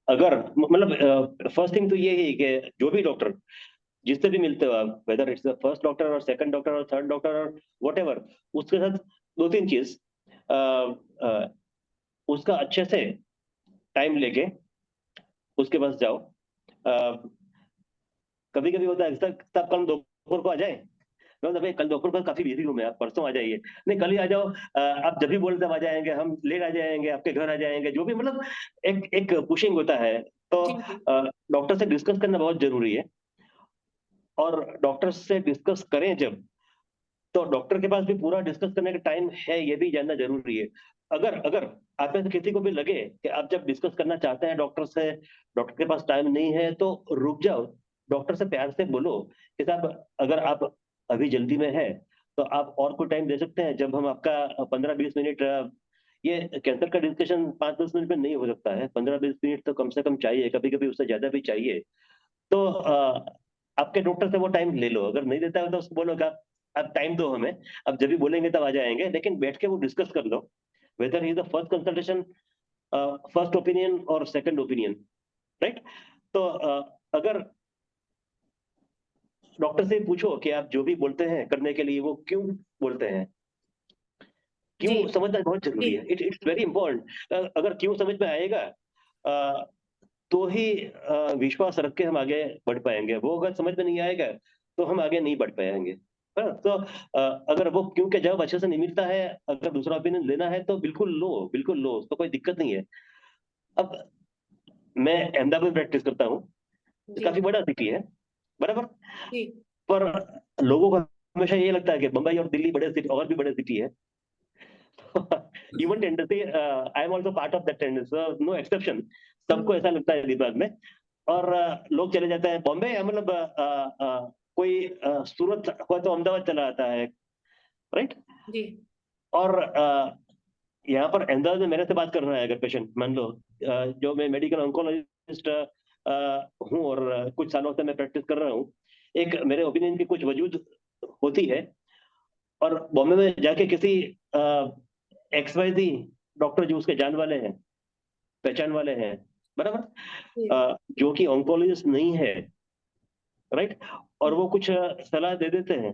अगर मतलब फर्स्ट थिंग तो ये है कि जो भी डॉक्टर जिससे भी मिलते हो आप, whether it's the first doctor और सेकंड डॉक्टर और थर्ड डॉक्टर और वट एवर, उसके साथ दो तीन चीज, उसका अच्छे से टाइम लेके उसके पास जाओ। कभी कभी होता है सर, तब कल दोपहर को आ जाए, मैं बोलता, भाई कल दोपहर को काफी बिजी हूँ मैं, आप परसों आ जाइए। नहीं, कल ही आ जाओ, आप जब भी बोलते हम आ जाएंगे, हम ले आ जाएंगे, आपके घर आ जाएंगे, जो भी मतलब एक एक पुशिंग होता है। तो जी जी डॉक्टर से डिस्कस करना बहुत जरूरी है। और डॉक्टर से डिस्कस करें जब, तो डॉक्टर के पास भी पूरा डिस्कस करने का टाइम है, ये भी जानना जरूरी है। अगर अगर आप में से किसी को भी लगे कि आप जब डिस्कस करना चाहते हैं डॉक्टर से, डॉक्टर के पास टाइम नहीं है, तो रुक जाओ। डॉक्टर से प्यार से बोलो कि साहब, अगर आप अभी जल्दी में है तो आप और कोई टाइम दे सकते हैं, जब हम आपका 15-20 मिनट, ये कैंसर का डिस्कशन 5-10 मिनट में नहीं हो सकता है, 15-20 मिनट तो कम से कम चाहिए, कभी कभी उससे ज्यादा भी चाहिए। तो आपके डॉक्टर से वो टाइम ले लो। अगर नहीं देता है तो उसको बोलो कि आप टाइम दो हमें, अब जब भी बोलेंगे तब आ जाएंगे, लेकिन बैठ के वो डिस्कस कर लो, whether is the first consultation, first opinion और सेकंड ओपिनियन, राइट। तो अगर डॉक्टर से पूछो कि आप जो भी बोलते हैं करने के लिए, वो क्यों बोलते हैं, जी क्यों समझना बहुत जी जरूरी है, इट्स वेरी इंपॉर्टेंट। अगर क्यों समझ में आएगा, अ, तो ही विश्वास रख के हम आगे बढ़ पाएंगे। वो अगर समझ में नहीं आएगा तो हम आगे नहीं बढ़ पाएंगे। हाँ, तो अगर वो क्यों के जवाब अच्छे से नहीं मिलता है, अगर दूसरा ओपिनियन लेना है तो बिल्कुल लो, बिल्कुल लो, उसको कोई दिक्कत नहीं है। अब मैं अहमदाबाद में प्रैक्टिस करता हूँ, जी काफी बड़ा सिटी है, बराबर। जी पर लोगों को हमेशा ये लगता है कि मुंबई और दिल्ली बड़े सिटी, और भी बड़े सिटी है। Even tendency, I am also part of that tendency, no exception. सबको ऐसा लगता है दिमाग में। और लोग चले जाते हैं बॉम्बे, मतलब कोई सूरत हो तो अहमदाबाद चला आता है, राइट। जी और यहाँ पर अहमदाबाद में मेरे से बात कर रहा है अगर पेशेंट, मान लो, जो मैं मेडिकल ऑन्कोलॉजिस्ट हूँ और कुछ सालों से मैं प्रैक्टिस कर रहा हूँ, एक मेरे ओपिनियन की कुछ वजूद होती है। और बॉम्बे में जाके किसी XYZ डॉक्टर जो उसके जान वाले हैं, पहचान वाले हैं, बराबर, जी जो कि ऑन्कोलॉजिस्ट नहीं है, राइट, और वो कुछ सलाह दे देते हैं,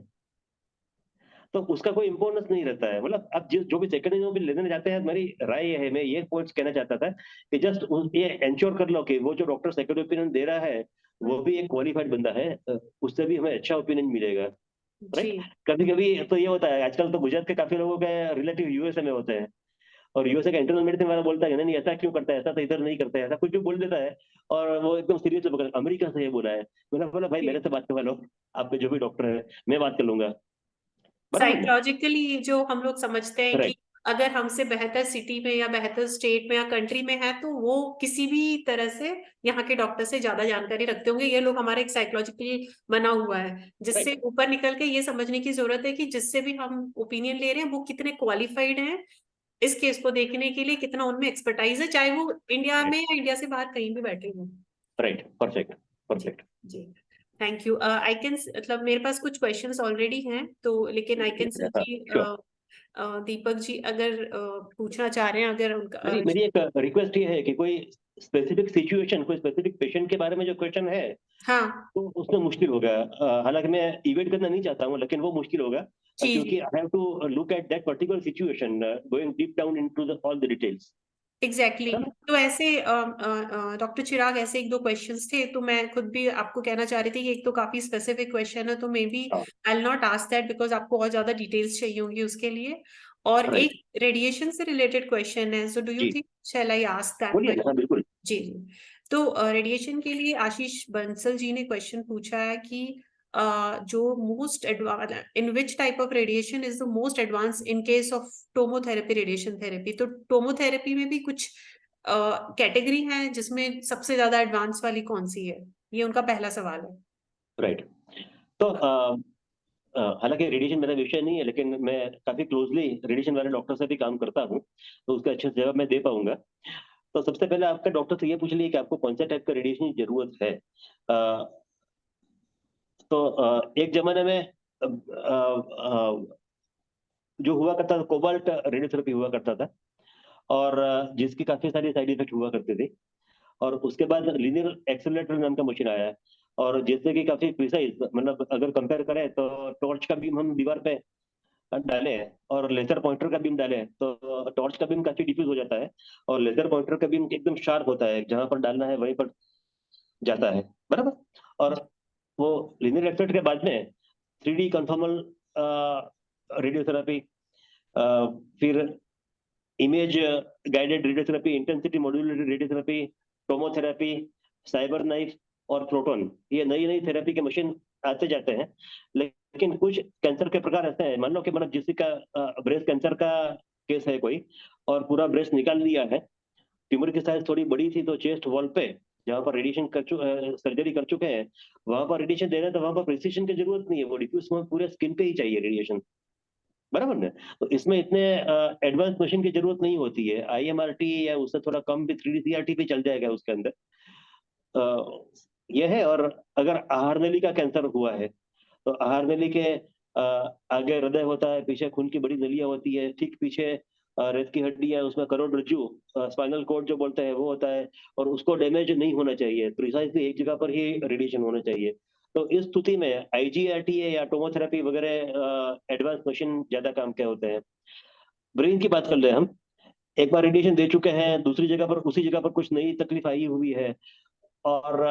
तो उसका कोई इम्पोर्टेंस नहीं रहता है। मतलब आप जो भी सेकंड ओपिनियन लेने जाते हैं, मेरी राय ये है, मैं ये पॉइंट कहना चाहता था कि जस्ट ये इंश्योर कर लो कि वो जो डॉक्टर सेकंड ओपिनियन दे रहा है वो भी एक क्वालिफाइड बंदा है, उससे भी हमें अच्छा ओपिनियन मिलेगा, जी राइट। कभी कभी तो ये होता है, आजकल तो गुजरात के काफी लोगों के रिलेटिव यूएसए में होते हैं, और यूएसए का इंटरनल मेडिसिन वाला बोलता है कि नहीं नहीं, ऐसा क्यों करता है, ऐसा तो इधर नहीं करता है, ऐसा कुछ भी बोल देता है। और वो एकदम सीरियस पकड़, अमेरिका से ये बोला है। मैंने बोला, भाई जी मेरे से बात करवा लो, आपके जो भी डॉक्टर है, मैं बात कर लूंगा, बराबर। साइकोलॉजिकली जो हम लोग समझते हैं कि राइट। अगर हमसे बेहतर सिटी में या बेहतर स्टेट में या कंट्री में है, तो वो किसी भी तरह से यहाँ के डॉक्टर से ज्यादा जानकारी रखते होंगे। ये लोग हमारे एक साइकोलॉजिकली बना हुआ है, जिससे राइट। ऊपर निकल के ये समझने की जरूरत है कि जिससे भी हम ओपिनियन ले रहे हैं वो कितने क्वालिफाइड हैं, इस केस को देखने के लिए कितना उनमें एक्सपर्टाइज है, चाहे वो इंडिया में या इंडिया से बाहर कहीं भी बैठे हों। राइट, परफेक्ट जी परफेक्ट। जी, थैंक यू। आई कैन, मतलब मेरे पास कुछ क्वेश्चंस ऑलरेडी हैं, तो लेकिन आई कैन सी कि श्योर। दीपक जी अगर पूछना चाह रहे हैं, अगर उनका मेरी एक रिक्वेस्ट ये है कि कोई स्पेसिफिक सिचुएशन, कोई स्पेसिफिक पेशेंट के बारे में जो क्वेश्चन है हाँ तो उसमें मुश्किल होगा। हालांकि मैं इवेट करना नहीं चाहता हूँ, लेकिन वो मुश्किल होगा जी क्योंकि जी, I have to look at that particular situation, going deep down into the all the details. Exactly है ना? तो ऐसे डॉक्टर चिराग, ऐसे एक दो क्वेश्चंस थे, तो मैं खुद भी आपको कहना चाह रही थी कि एक तो काफी स्पेसिफिक क्वेश्चन है, तो मे बी हाँ, आई will not ask that because आपको और ज्यादा डिटेल्स चाहिए होंगी उसके लिए। और राइट। एक रेडिएशन से रिलेटेड क्वेश्चन है, सो डू यू जी, think shall I ask that बोलिए ना। हाँ, क्वेश्चन? बिल्कुल। जी जी, तो रेडिएशन के लिए आशीष बंसल जी ने क्वेश्चन पूछा है कि जो most advance, in which type of radiation is the most advance in case of tomotherapy, radiation therapy. तो टोमोथेरेपी में भी कुछ कैटेगरी है जिसमें सबसे ज्यादा एडवांस वाली कौन सी है, ये उनका पहला सवाल है। राइट। तो हालांकि रेडिएशन मेरा विषय नहीं है, लेकिन मैं काफी क्लोजली रेडिएशन वाले डॉक्टर से भी काम करता हूँ, तो उसका अच्छे से जवाब मैं दे पाऊंगा। तो सबसे पहले आपका डॉक्टर से ये पूछ लिए कि आपको कौन सा टाइप का रेडिएशन की जरूरत है। तो एक जमाने में जो हुआ करता था, कोबाल्ट रेडियोथेरेपी हुआ करता था, और जिसकी काफी सारी साइड इफेक्ट हुआ करते थे। और उसके बाद लीनियर एक्सेलरेटर नाम का मशीन आया है, और जिससे कि काफी प्रिसाइज, मतलब अगर कंपेयर करें तो टॉर्च का बीम हम दीवार पे डाले हैं और लेजर पॉइंटर का बीम डाले हैं, तो टॉर्च का बीम काफी डिफ्यूज हो जाता है, और लेजर पॉइंटर का बीम एकदम शार्प होता है, जहां पर डालना है वहीं पर जाता है, बराबर। और वो लीनियर एक्सेलरेटर के बाद में 3D कंफर्मल रेडियोथेरेपी, फिर image guided radiotherapy, intensity modulated radiotherapy, tomotherapy, cyber knife और प्रोटॉन, ये नई नई थेरेपी के मशीन आते जाते हैं। लेकिन कुछ कैंसर के प्रकार ऐसे हैं, मान लो कि मतलब किसी का ब्रेस्ट कैंसर का केस है कोई, और पूरा ब्रेस्ट निकाल लिया है, ट्यूमर की साइज थोड़ी बड़ी थी, तो चेस्ट वॉल पे जहाँ पर रेडिएशन सर्जरी कर चुके हैं, वहां पर रेडिएशन दे रहे हैं, तो वहां पर प्रिसिशन की जरूरत नहीं है, वो डिफ्यूज पूरे स्किन पे ही चाहिए रेडिएशन, बराबर ना। तो इसमें इतने एडवांस मशीन की जरूरत नहीं होती है, आईएमआरटी या उससे थोड़ा कम भी 3D CRT भी चल जाएगा उसके अंदर। अ, यह है। और अगर आहार नली का कैंसर हुआ है, तो आहार नली के आगे हृदय होता है, पीछे खून की बड़ी नलियां होती है, ठीक पीछे रेत की हड्डी है, उसमें करोड़रज्जु, स्पाइनल कॉर्ड जो बोलते हैं वो होता है, और उसको डैमेज नहीं होना चाहिए, प्रिसाइजली एक जगह पर ही रेडिएशन होना चाहिए। तो इस स्थिति में आईजीआरटी या टोमोथेरेपी वगैरह एडवांस मशीन ज्यादा काम के होते हैं। ब्रेन की बात कर ले हम, एक बार रेडिएशन दे चुके हैं, दूसरी जगह पर उसी जगह पर कुछ नई तकलीफ आई हुई है, और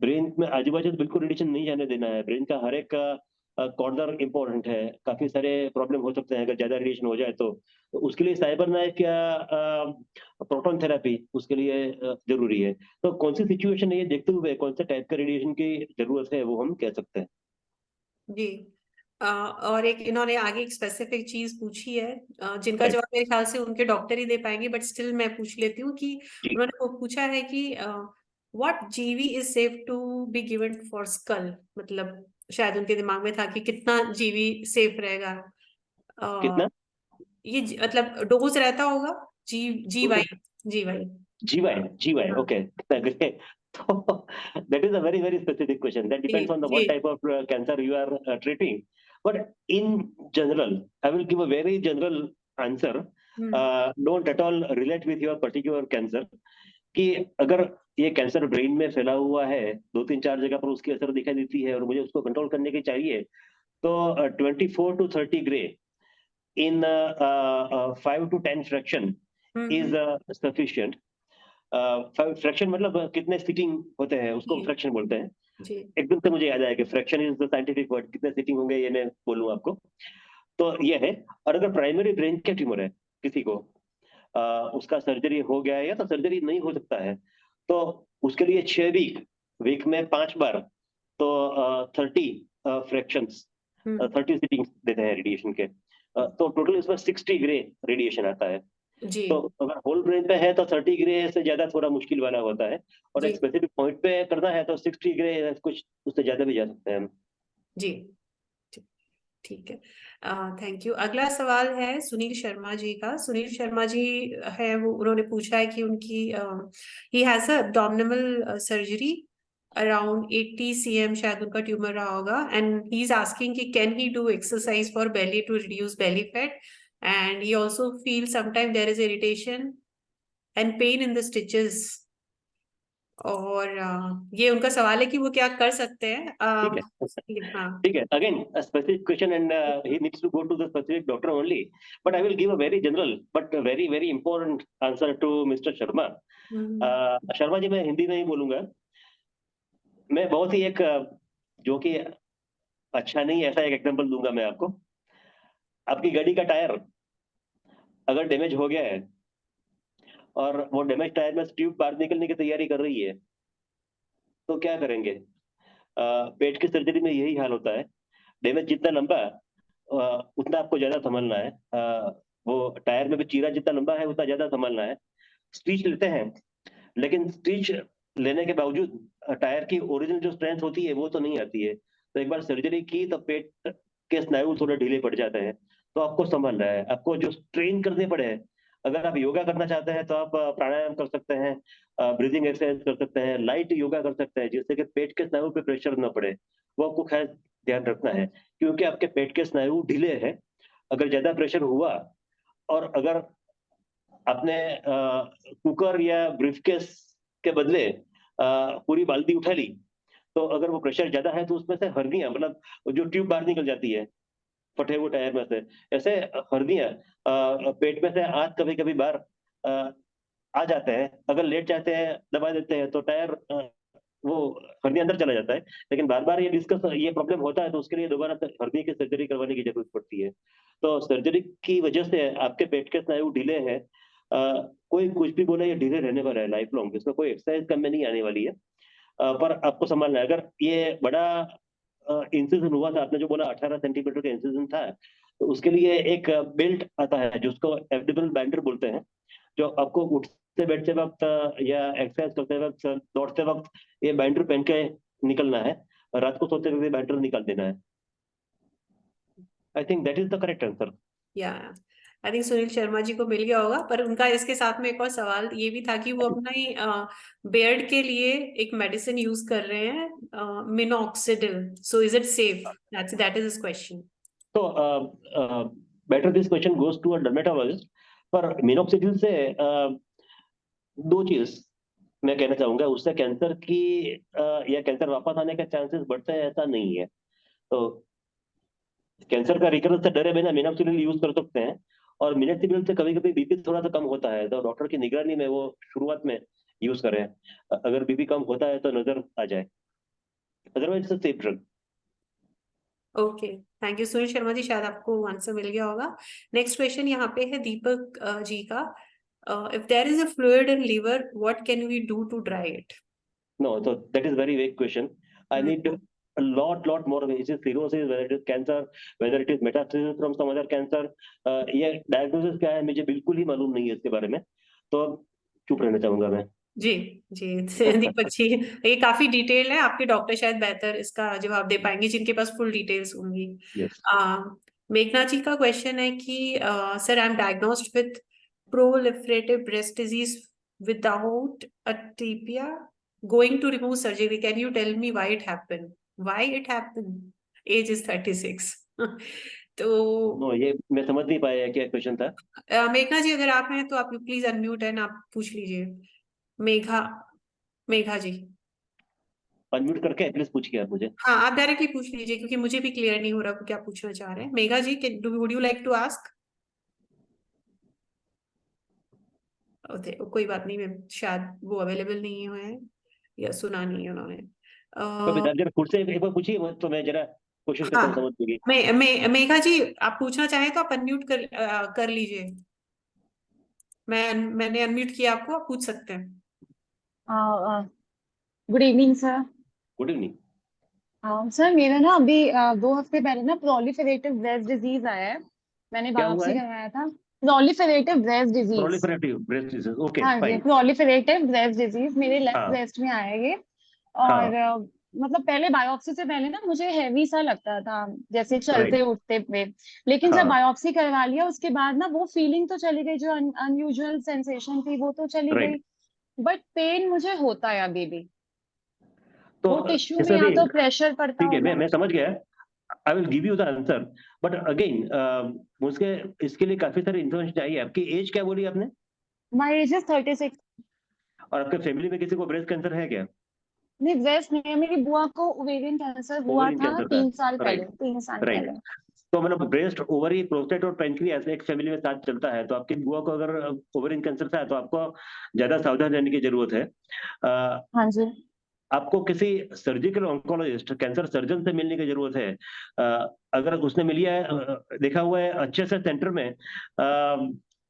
ब्रेन में आजू बाजू तो बिल्कुल रेडिएशन नहीं जाने देना है, ब्रेन का हर एक कॉर्नर इंपॉर्टेंट है, काफी सारे प्रॉब्लम हो सकते हैं अगर ज्यादा रेडिएशन हो जाए तो उसके लिए साइबर नाइफ या प्रोटॉन थेरेपी उसके लिए जरूरी है। तो कौन सी सिचुएशन है ये देखते हुए कौन सा टाइप का रेडिएशन की जरूरत है वो हम कह सकते हैं। जी, और एक इन्होंने आगे एक स्पेसिफिक चीज पूछी है, जिनका राइट। जवाब मेरे ख्याल से उनके डॉक्टर ही दे पाएंगे, बट स्टिल मैं पूछ लेती हूँ कि जी। उन्होंने वो पूछा है कि what GV is safe to be given for skull, मतलब शायद उनके दिमाग में था कि कितना जीवी सेफ रहेगा। अ, कितना? ये मतलब डोज रहता होगा, जी जी वाई, जी वाई। GY, GY, हाँ, okay. Great. So that is a very, very specific question. That जी depends on the जी, what type of cancer you are treating. But in general, I will give a very general answer. Hmm, Don't at all relate with your particular cancer. कि अगर ये cancer brain में फैला हुआ है, 2 3 4 जगह पर उसकी असर दिखाई देती है और मुझे उसको कंट्रोल करने की चाहिए, तो 24 to 30 grey in 5 to 10 fraction hmm, is sufficient. Fraction मतलब कितने सीटिंग होते हैं उसको जी फ्रैक्शन बोलते हैं। जी, एकदम से मुझे याद आया कि fraction is the scientific word, कितने सीटिंग होंगे ये मैं बोलूँ आपको। तो ये है। और अगर प्राइमरी ब्रेन का ट्यूमर है किसी को, उसका सर्जरी हो गया है या तो सर्जरी नहीं हो सकता है, तो उसके लिए 6 वीक, वीक में 5 बार, तो 30 फ्रैक्शन, हम्म, 30 सीटिंग देते हैं रेडिएशन के। तो टोटल इसमें 60 ग्रे रेडिएशन आता है। जी तो अगर होल ब्रेन पे है तो 30 ग्रे से ज्यादा थोड़ा मुश्किल वाला होता है, और एक जी स्पेसिफिक पॉइंट पे करना है तो 60 ग्रे, कुछ उससे ज्यादा भी जा सकते हैं हम। जी। ठीक है, थैंक यू। अगला सवाल है सुनील शर्मा जी का। सुनील शर्मा जी है वो, उन्होंने पूछा है कि उनकी ही has a abdominal surgery around 80 cm, शायद उनका ट्यूमर रहा होगा, एंड ही इज आस्किंग कि can he do exercise for belly to reduce belly fat, and he also feel sometime there is irritation and pain in the stitches. और ये उनका सवाल है कि वो क्या कर सकते हैं। ठीक है, हाँ। ठीक है. Again, a specific question, and he needs to go to the specific doctor only. But I will give a very general but a very very important answer to Mr. Sharma. Sharma ji, मैं हिंदी में ही बोलूंगा. मैं बहुत ही एक जो कि अच्छा नहीं, ऐसा एक एग्जांपल दूंगा मैं आपको. आपकी गाड़ी का टायर अगर डैमेज हो गया है और वो डैमेज टायर में से ट्यूब बाहर निकलने की तैयारी कर रही है, तो क्या करेंगे? पेट की सर्जरी में यही हाल होता है. डैमेज जितना लंबा उतना आपको ज्यादा संभालना है. वो टायर में भी चीरा जितना लंबा है उतना ज्यादा संभालना है. स्टिच लेते हैं, लेकिन स्टिच लेने के बावजूद टायर की ओरिजिनल जो स्ट्रेंथ होती है वो तो नहीं आती है. तो एक बार सर्जरी की तो पेट के स्नायु थोड़े ढीले पड़ जाते हैं. तो आपको संभालना है, आपको जो स्ट्रेन करने पड़े हैं. अगर आप योगा करना चाहते हैं तो आप प्राणायाम कर सकते हैं, ब्रीदिंग एक्सरसाइज कर सकते हैं, लाइट योगा कर सकते हैं, जिससे कि पेट के स्नायु पे प्रेशर न पड़े. वो आपको खैर ध्यान रखना है, क्योंकि आपके पेट के स्नायु ढीले हैं. अगर ज्यादा प्रेशर हुआ और अगर आपने कुकर या ब्रीफकेस के बदले पूरी बाल्टी उठा ली, तो अगर वो प्रेशर ज्यादा है तो उसमें से हर्निया, मतलब जो ट्यूब बाहर निकल जाती है फटे हुए टायर में से, ऐसे हर्निया, पेट में से आंत कभी कभी बाहर अ, आ जाते हैं. अगर लेट जाते हैं, दबा देते हैं, तो टायर वो हर्निया अंदर चला जाता है. लेकिन बार बार ये प्रॉब्लम होता है तो उसके लिए दोबारा हर्निया की सर्जरी करवाने की जरूरत पड़ती है. तो सर्जरी की वजह से आपके पेट के स्नायु ढीले हैं. कोई कुछ भी बोले, ये ढीले रहने वाला है लाइफ लॉन्ग, इसमें कोई एक्सरसाइज कम में नहीं आने वाली है. पर आपको संभालना है. अगर ये बड़ा इंसिजन हुआ था, आपने जो बोला 18 सेंटीमीटर का इंसिजन था, तो उसके लिए एक बेल्ट आता है जिसको एब्डोमिनल बैंडर बोलते हैं, जो आपको उठते बैठते वक्त या एक्सरसाइज करते वक्त, दौड़ते वक्त ये बैंडर पहन के निकलना है. रात को सोते वक्त बैंडर निकाल देना है. I think that is the correct answer. या आई थिंक सुनील शर्मा जी को मिल गया होगा, पर उनका इसके साथ में एक और सवाल ये भी था कि वो अपना ही बेयर्ड के लिए एक मेडिसिन यूज कर रहे हैं, minoxidil. So is it safe? That is his question. तो better this question goes to a dermatologist. पर मिनोक्सिडिल से दो चीज मैं कहना चाहूंगा. उससे कैंसर की या कैंसर वापस आने के चांसेस बढ़ते हैं, ऐसा नहीं है. तो कैंसर का रिकरेंस से डरे बिना मिनोक्सिडिल यूज कर सकते हैं. और मिनोक्सिडिल से कभी कभी बीपी थोड़ा सा कम होता है, तो डॉक्टर की निगरानी में वो शुरुआत में यूज करें. अगर बीपी कम होता है तो नजर आ जाए. Otherwise it's a safe drug. Okay, thank you Sunil Sharma ji, शायद आपको आंसर मिल गया होगा. नेक्स्ट क्वेश्चन यहाँ पे है दीपक जी का. If there is a fluid in liver, what can we do to dry it? No, so that is very vague question. I need a lot more. Is it cirrhosis, whether it is cancer, whether it is metastasis from some other cancer? ये diagnosis क्या है, मुझे बिल्कुल ही मालूम नहीं है इसके बारे में. तो चुप रहना चाहूंगा मैं. जी जी दीपक जी, ये काफी डिटेल है, आपके डॉक्टर शायद बेहतर इसका जवाब दे पाएंगे जिनके पास फुल डिटेल्स होंगी. Yes. मेघना जी का क्वेश्चन है कि sir, I am diagnosed with proliferative breast disease without atypia, going to remove surgery, can you tell me why it happened? Age is 36. तो No, ये मैं समझ नहीं पाया क्या क्वेश्चन था. मेघना जी, अगर आप हैं तो आप प्लीज अनम्यूट एंड आप पूछ लीजिए. मेघा मेघा जी. अनम्यूट करके एटलीस्ट पूछिए आप मुझे. हाँ, आप डायरेक्टली पूछ लीजिए, क्योंकि मुझे भी क्लियर नहीं हो रहा कि क्या पूछना चाह रहे हैं. Megha ji, would you like to ask? कोई बात नहीं, मैं शायद वो अवेलेबल नहीं हुए हैं या सुना नहीं है उन्होंने. तो बेटा जरा खुद से एक बार पूछिए, तो मैं जरा कोशिश करता हूँ हाँ, समझने की. मेघा जी, आप पूछना चाहें तो आप अनम्यूट कर लीजिए. मैंने अनम्यूट किया आपको, आप पूछ सकते हैं. Good evening sir. Good evening. Sir मेरा ना अभी 2 हफ्ते पहले ना प्रोलिफरेटिव ब्रेस्ट डिजीज आया है. मैंने क्या हुआ बायोप्सी है? करवाया था. Proliferative breast disease. Proliferative breast disease. Okay, हाँ जी, फाइन. प्रोलिफरेटिव ब्रेस्ट डिजीज मेरे लेफ्ट हाँ ब्रेस्ट में आया है ये. हाँ. और मतलब पहले बायोप्सी से पहले ना मुझे हैवी सा लगता था, जैसे चलते राइट। उठते में। लेकिन जब हाँ। बायोप्सी करवा लिया उसके बाद ना वो फीलिंग तो चली गई, जो अनयूजुअल सेंसेशन थी वो तो चली राइट। गई, बट पेन मुझे होता है अभी भी। तो वो टिश्यू में इसमें या भी तो प्रेशर पड़ता ठीक है, मैं होगा। मैं समझ गया। आई will give you the answer, but again उसके इसके लिए काफी सारी इन्फॉर्मेशन चाहिए। आपकी एज क्या बोली आपने? My age is 36। और आपके फैमिली में किसी को ब्रेस्ट कैंसर है क्या? नहीं, ब्रेस्ट नहीं है, मेरी बुआ को ओवेरियन कैंसर हुआ ओवरिन था कैंसर था। 3 साल पहले, राइट। 3 साल राइट। पहले। तो मतलब ब्रेस्ट, ओवरी, प्रोस्टेट और पेनक्रियास एक फैमिली में साथ चलता है। तो आपकी बुआ को अगर ओवरिन कैंसर था तो आपको ज्यादा सावधान रहने की जरूरत है। हाँ जी। आपको किसी सर्जिकल ऑन्कोलॉजिस्ट, कैंसर सर्जन से मिलने की जरूरत है। अगर उसने मिली है, देखा हुआ है अच्छे से सेंटर में,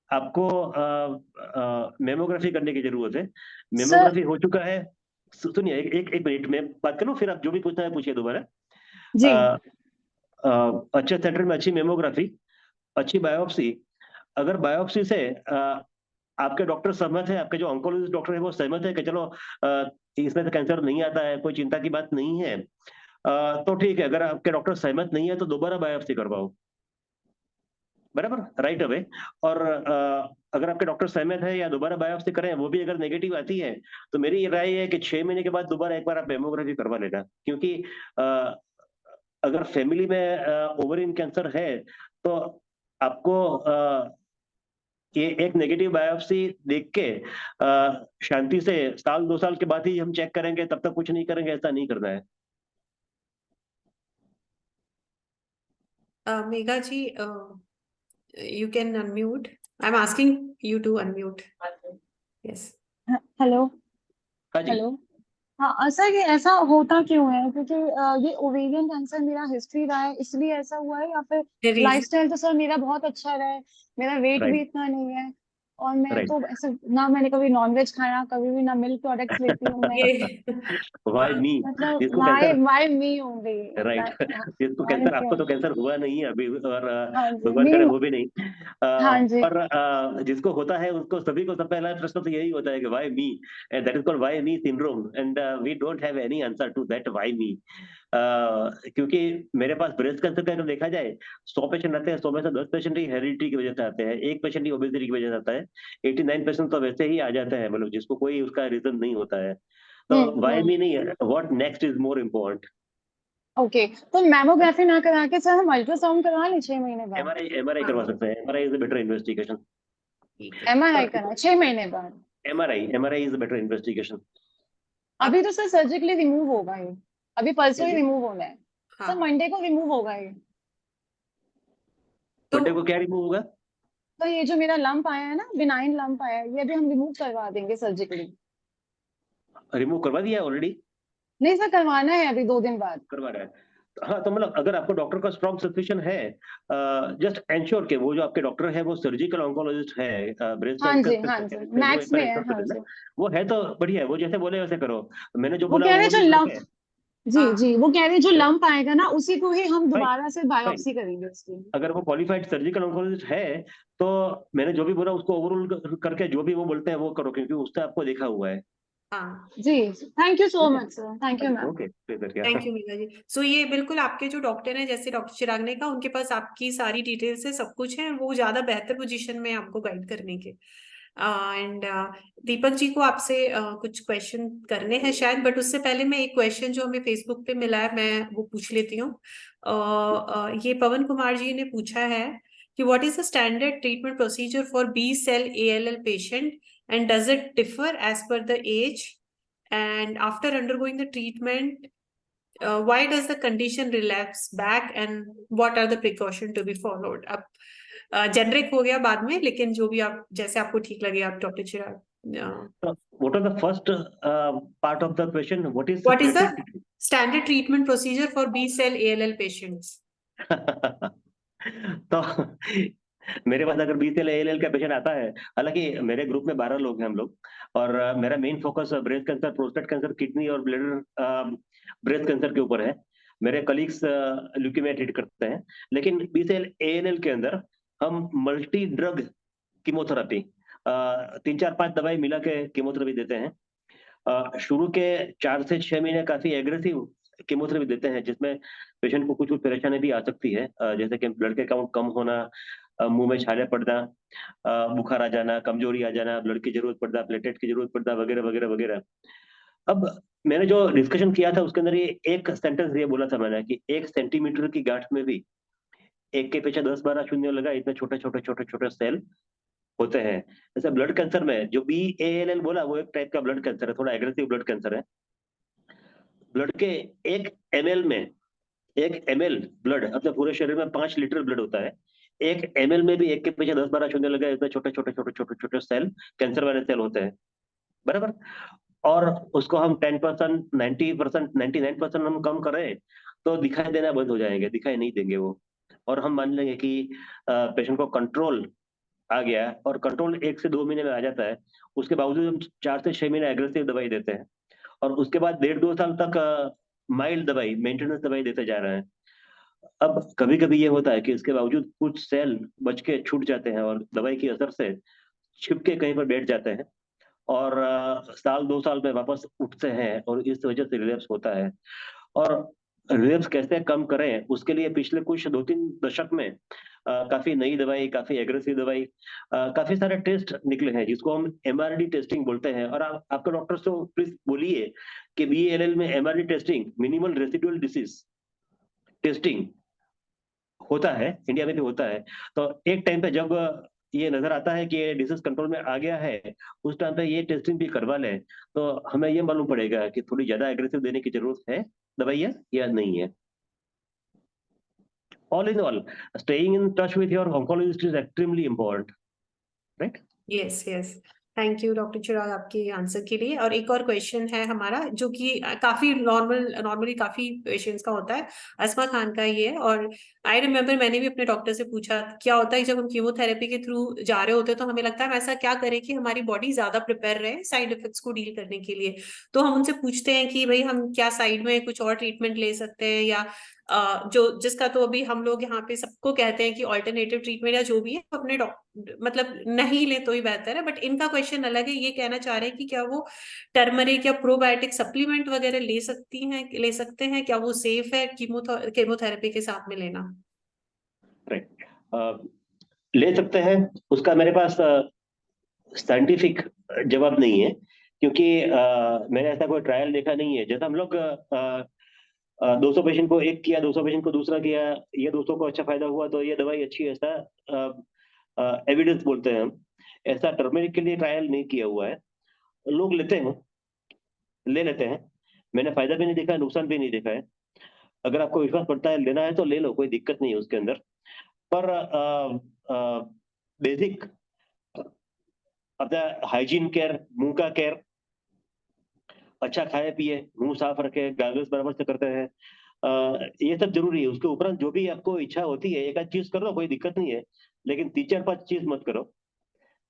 आपको मेमोग्राफी करने की जरूरत है। सर। मेमोग्राफी हो चुका है। सुनिए, एक मिनट में बात करूं, फिर आप जो भी पूछना है पूछिए दोबारा। जी। अ, अच्छे सेंटर में अच्छी मेमोग्राफी, अच्छी बायोप्सी। अगर बायोप्सी से आपके डॉक्टर सहमत है, आपके जो ऑन्कोलॉजिस्ट डॉक्टर है वो सहमत है कि चलो इसमें से कैंसर नहीं आता है, कोई चिंता की बात नहीं है, तो ठीक है। अगर आपके डॉक्टर सहमत नहीं है तो दोबारा बायोप्सी करवाओ, बराबर, राइट अवे। और अगर आपके डॉक्टर सहमत है या दोबारा बायोप्सी करें, वो भी अगर नेगेटिव आती है, तो मेरी ये राय है कि 6 महीने के बाद दोबारा एक बार आप मेमोग्राफी करवा लेना। क्योंकि अ, अगर फैमिली में ओवरिन कैंसर है तो आपको ये एक नेगेटिव बायोप्सी देख के शांति से 1 साल 2 साल के बाद ही हम चेक करेंगे, तब तक कुछ नहीं करेंगे, ऐसा नहीं करना है। मेघा जी, you can unmute. I'm asking you to unmute. Yes. Hello. हाँ जी। हेलो। हाँ सर, ये ऐसा होता क्यों है? क्योंकि ये ओवेरियन कैंसर मेरा हिस्ट्री रहा है, इसलिए ऐसा हुआ है, या फिर The reason, लाइफस्टाइल तो सर मेरा बहुत अच्छा रहा है, मेरा वेट भी राइट। इतना नहीं है, और मैं राइट। तो ऐसा ना, मैंने कभी नॉनवेज खाया, कभी भी ना मिल्क प्रोडक्ट्स लेती हूँ मैं। ये वाई मी? मतलब जिसको वाई कैंसर, वाई मी होंगी। राइट, जिसको वाई कैंसर, मी आपको तो होंगी। कैंसर हुआ नहीं है अभी, और हाँ जी, भगवान करे मेरी। हो भी नहीं। हाँ जी। पर जिसको होता है उसको, सभी को सब पहला प्रश्न तो यही होता है कि why me, and that is called why me syndrome, and we don't have any answer to that why me. क्योंकि मेरे पास ब्रेस्ट कैंसर का अगर देखा जाए, 100 पेशेंट आते हैं, 100 में से 10 पेशेंट ही हेरिडिटी की वजह से आते हैं, 1 पेशेंट ही ओबेसिटी की वजह से आता है, 89% तो वैसे ही आ जाते हैं, मतलब जिसको कोई उसका रीजन नहीं होता है। तो व्हाई हम्म। मी नहीं है, what next is more important. Okay, तो मैमोग्राफी ना करा के सर हम अल्ट्रासाउंड करवा लें 6 महीने बाद? एमआरआई हाँ, करवा सकते हैं। MRI is a better investigation. ठीक है। MRI करा 6 महीने बाद? MRI is a better investigation. अब अभी तो सर सर्जिकली रिमूव होगा ये, अभी क्या परसों ही जी? रिमूव होना है। सर हाँ, मंडे को रिमूव होगा ये। तो मंडे को क्या रिमूव होगा? तो ये जो मेरा लंप आया है ना, बिनाइन लंप आया है, ये अभी हम रिमूव करवा देंगे सर्जिकली। रिमूव करवा दिया ऑलरेडी? नहीं सर, करवाना है अभी 2 दिन बाद। करवा रहा है। हाँ, तो मतलब अगर आपको डॉक्टर का स्ट्रॉन्ग सस्पिशन है, जस्ट एंश्योर के वो जो आपके डॉक्टर है वो सर्जिकल ऑन्कोलॉजिस्ट है, ब्रेस्ट हाँ कैंसर जी, हाँ जी, स्पेशलिस्ट है, वो एक मैक्स बार में है, एंश्योर कर हाँ लेना। जी। वो है तो बढ़िया है, वो जैसे बोले वैसे करो। मैंने जो वो बोला कह वो रहे जो भी ठीक लंप, है। जी हाँ, जी, वो कह रहे जो लंप आएगा ना उसी को ही हम फाइन। दोबारा से फाइन। बायोप्सी करेंगे उसकी। अगर वो क्वालिफाइड सर्जिकल ऑन्कोलॉजिस्ट है तो मैंने जो भी बोला उसको ओवरऑल करके जो भी वो बोलते हैं वो करो, क्योंकि उससे आपको देखा हुआ है। हाँ। जी। थैंक यू सो ठीक है। Much sir, thank you ma'am. Okay, फिर क्या। Thank you Meena ji. सो ये बिल्कुल आपके जो डॉक्टर हैं, जैसे डॉक्टर चिराग ने कहा, उनके पास आपकी सारी डिटेल्स है, सब कुछ है, वो ज्यादा बेहतर पोजीशन में है आपको गाइड करने के। एंड दीपक जी को आपसे कुछ क्वेश्चन करने हैं शायद, बट उससे पहले मैं एक क्वेश्चन जो हमें फेसबुक पे मिला है मैं वो पूछ लेती हूँ। ये पवन कुमार जी ने पूछा है कि what is the standard treatment procedure for B cell ALL patient and does it differ as per the age, and after undergoing the treatment, why does the condition relapse back and what are the precaution to be followed? अब generic हो गया बाद में, लेकिन जो भी आप, जैसे आपको ठीक लगे आप doctor Chirag. So, what are the first part of the question? What is What is the standard? standard treatment procedure for B cell ALL patients? तो मेरे पास अगर BCL-ALL का पेशेंट आता है, हालांकि मेरे ग्रुप में 12 लोग हैं हम लोग, और मेरा main focus breast cancer, prostate cancer, kidney और ब्लैडर ब्रेस्ट कैंसर के ऊपर है। मेरे कलीग्स ल्यूकेमिया ट्रीट करते हैं, लेकिन BCL-ALL के अंदर हम मल्टी ड्रग कीमोथेरेपी, 3 4 5 दवाई मिला के कीमोथेरेपी देते हैं। शुरू के 4 से 6 महीने काफी एग्रेसिव कीमोथेरेपी देते हैं, जिसमें पेशेंट को कुछ परेशानी भी आ सकती है, जैसे कि ब्लड के काउंट कम होना, मुंह में छाले पड़ना, बुखार आ जाना, कमजोरी आ जाना, ब्लड की जरूरत पड़ना, प्लेटलेट की जरूरत पड़ना, वगैरह वगैरह वगैरह। अब मैंने जो डिस्कशन किया था उसके अंदर ये एक सेंटेंस ये बोला था मैंने कि 1 सेंटीमीटर की गांठ में भी 1 के पीछे 10-12 शून्य लगा, इतने छोटे छोटे छोटे छोटे सेल होते हैं। जैसे ब्लड कैंसर में जो BALL बोला, वो एक टाइप का ब्लड कैंसर है, थोड़ा एग्रेसिव ब्लड कैंसर है। ब्लड के 1 ml में 1 ml ब्लड, अपने पूरे शरीर में 5 लीटर ब्लड होता है। 1 ml में भी 1 के पीछे 10-12 शून्य लगा, इतने छोटे छोटे छोटे छोटे छोटे सेल, कैंसर वाले सेल होते हैं, बराबर। और उसको हम 10%, 90%, 99% हम कम करें तो दिखाई देना बंद हो जाएंगे, दिखाई नहीं देंगे वो। और हम मान लेंगे कि पेशेंट को कंट्रोल आ गया है, और कंट्रोल 1 से 2 महीने में आ जाता है। उसके बावजूद हम 4 से 6 महीने एग्रेसिव दवाई देते हैं, और उसके बाद 1.5-2 साल तक माइल्ड दवाई, मेंटेनेंस दवाई देते जा रहे हैं। अब कभी कभी ये होता है कि इसके बावजूद कुछ सेल बच के छूट जाते हैं और दवाई की असर से छिप के कहीं पर बैठ जाते हैं, और साल 2 साल में वापस उठते हैं, और इस वजह से रिलैप्स होता है। और रिलैप्स कैसे कम करें, उसके लिए पिछले कुछ 2-3 दशक में काफी नई दवाई, काफी एग्रेसिव दवाई, काफी सारे टेस्ट निकले हैं, जिसको हम MRD टेस्टिंग बोलते हैं। और आपके डॉक्टर से प्लीज बोलिए कि BALL में MRD testing, minimal residual disease testing होता है, इंडिया में भी होता है। तो एक टाइम पे जब ये नजर आता है कि ये डिसीज कंट्रोल में आ गया है, उस टाइम पे ये टेस्टिंग भी करवा लें, तो हमें ये मालूम पड़ेगा कि थोड़ी ज्यादा एग्रेसिव देने की जरूरत है दवाइयाँ या नहीं है। All in all, staying in touch with your oncologist is extremely important, right? Yes yes, thank you doctor Chirag आपके आंसर के लिए। और एक और क्वेश्चन है हमारा, जो कि काफी नॉर्मली काफी पेशेंट्स का होता है, अस्मा खान का ये है। और आई रिमेम्बर मैंने भी अपने डॉक्टर से पूछा, क्या होता है जब हम कीमोथेरेपी के थ्रू जा रहे होते हैं तो हमें लगता है हम ऐसा क्या करें कि हमारी बॉडी ज्यादा प्रिपेयर रहे साइड इफेक्ट्स को डील करने के लिए। तो हम उनसे पूछते हैं कि भाई हम क्या साइड में कुछ और ट्रीटमेंट ले सकते हैं, या जो जिसका तो अभी हम लोग यहाँ पे सबको कहते हैं कि ऑल्टरनेटिव ट्रीटमेंट या जो भी है अपने मतलब नहीं ले तो ही बेहतर है। बट इनका क्वेश्चन अलग है, ये कहना चाह रहे हैं कि क्या वो टर्मरिक या प्रोबायोटिक सप्लीमेंट वगैरह ले सकते हैं, क्या वो सेफ है केमोथेरेपी के साथ में लेना? राइट, ले सकते हैं। उसका मेरे पास साइंटिफिक जवाब नहीं है, क्योंकि मैंने ऐसा कोई ट्रायल देखा नहीं है। जैसे हम लोग 200 पेशेंट को एक किया, 200 पेशेंट को दूसरा किया, ये 200 को अच्छा फायदा हुआ तो ये दवाई अच्छी है, ऐसा एविडेंस बोलते हैं हम। ऐसा टर्मरिक के लिए ट्रायल नहीं किया हुआ है। लोग लेते हैं, ले लेते हैं। मैंने फायदा भी नहीं देखा है, नुकसान भी नहीं देखा है। अगर आपको विश्वास पड़ता है लेना है तो ले लो, कोई दिक्कत नहीं है उसके अंदर। पर बेसिक अपना हाइजीन केयर, मुंह का केयर, अच्छा खाए पिए, मुंह साफ रखे, गार्गल्स बराबर से करते हैं, ये सब जरूरी है। उसके उपरांत जो भी आपको इच्छा होती है, एक आध चीज कर लो, कोई दिक्कत नहीं है, लेकिन 3-4-5 चीज मत करो।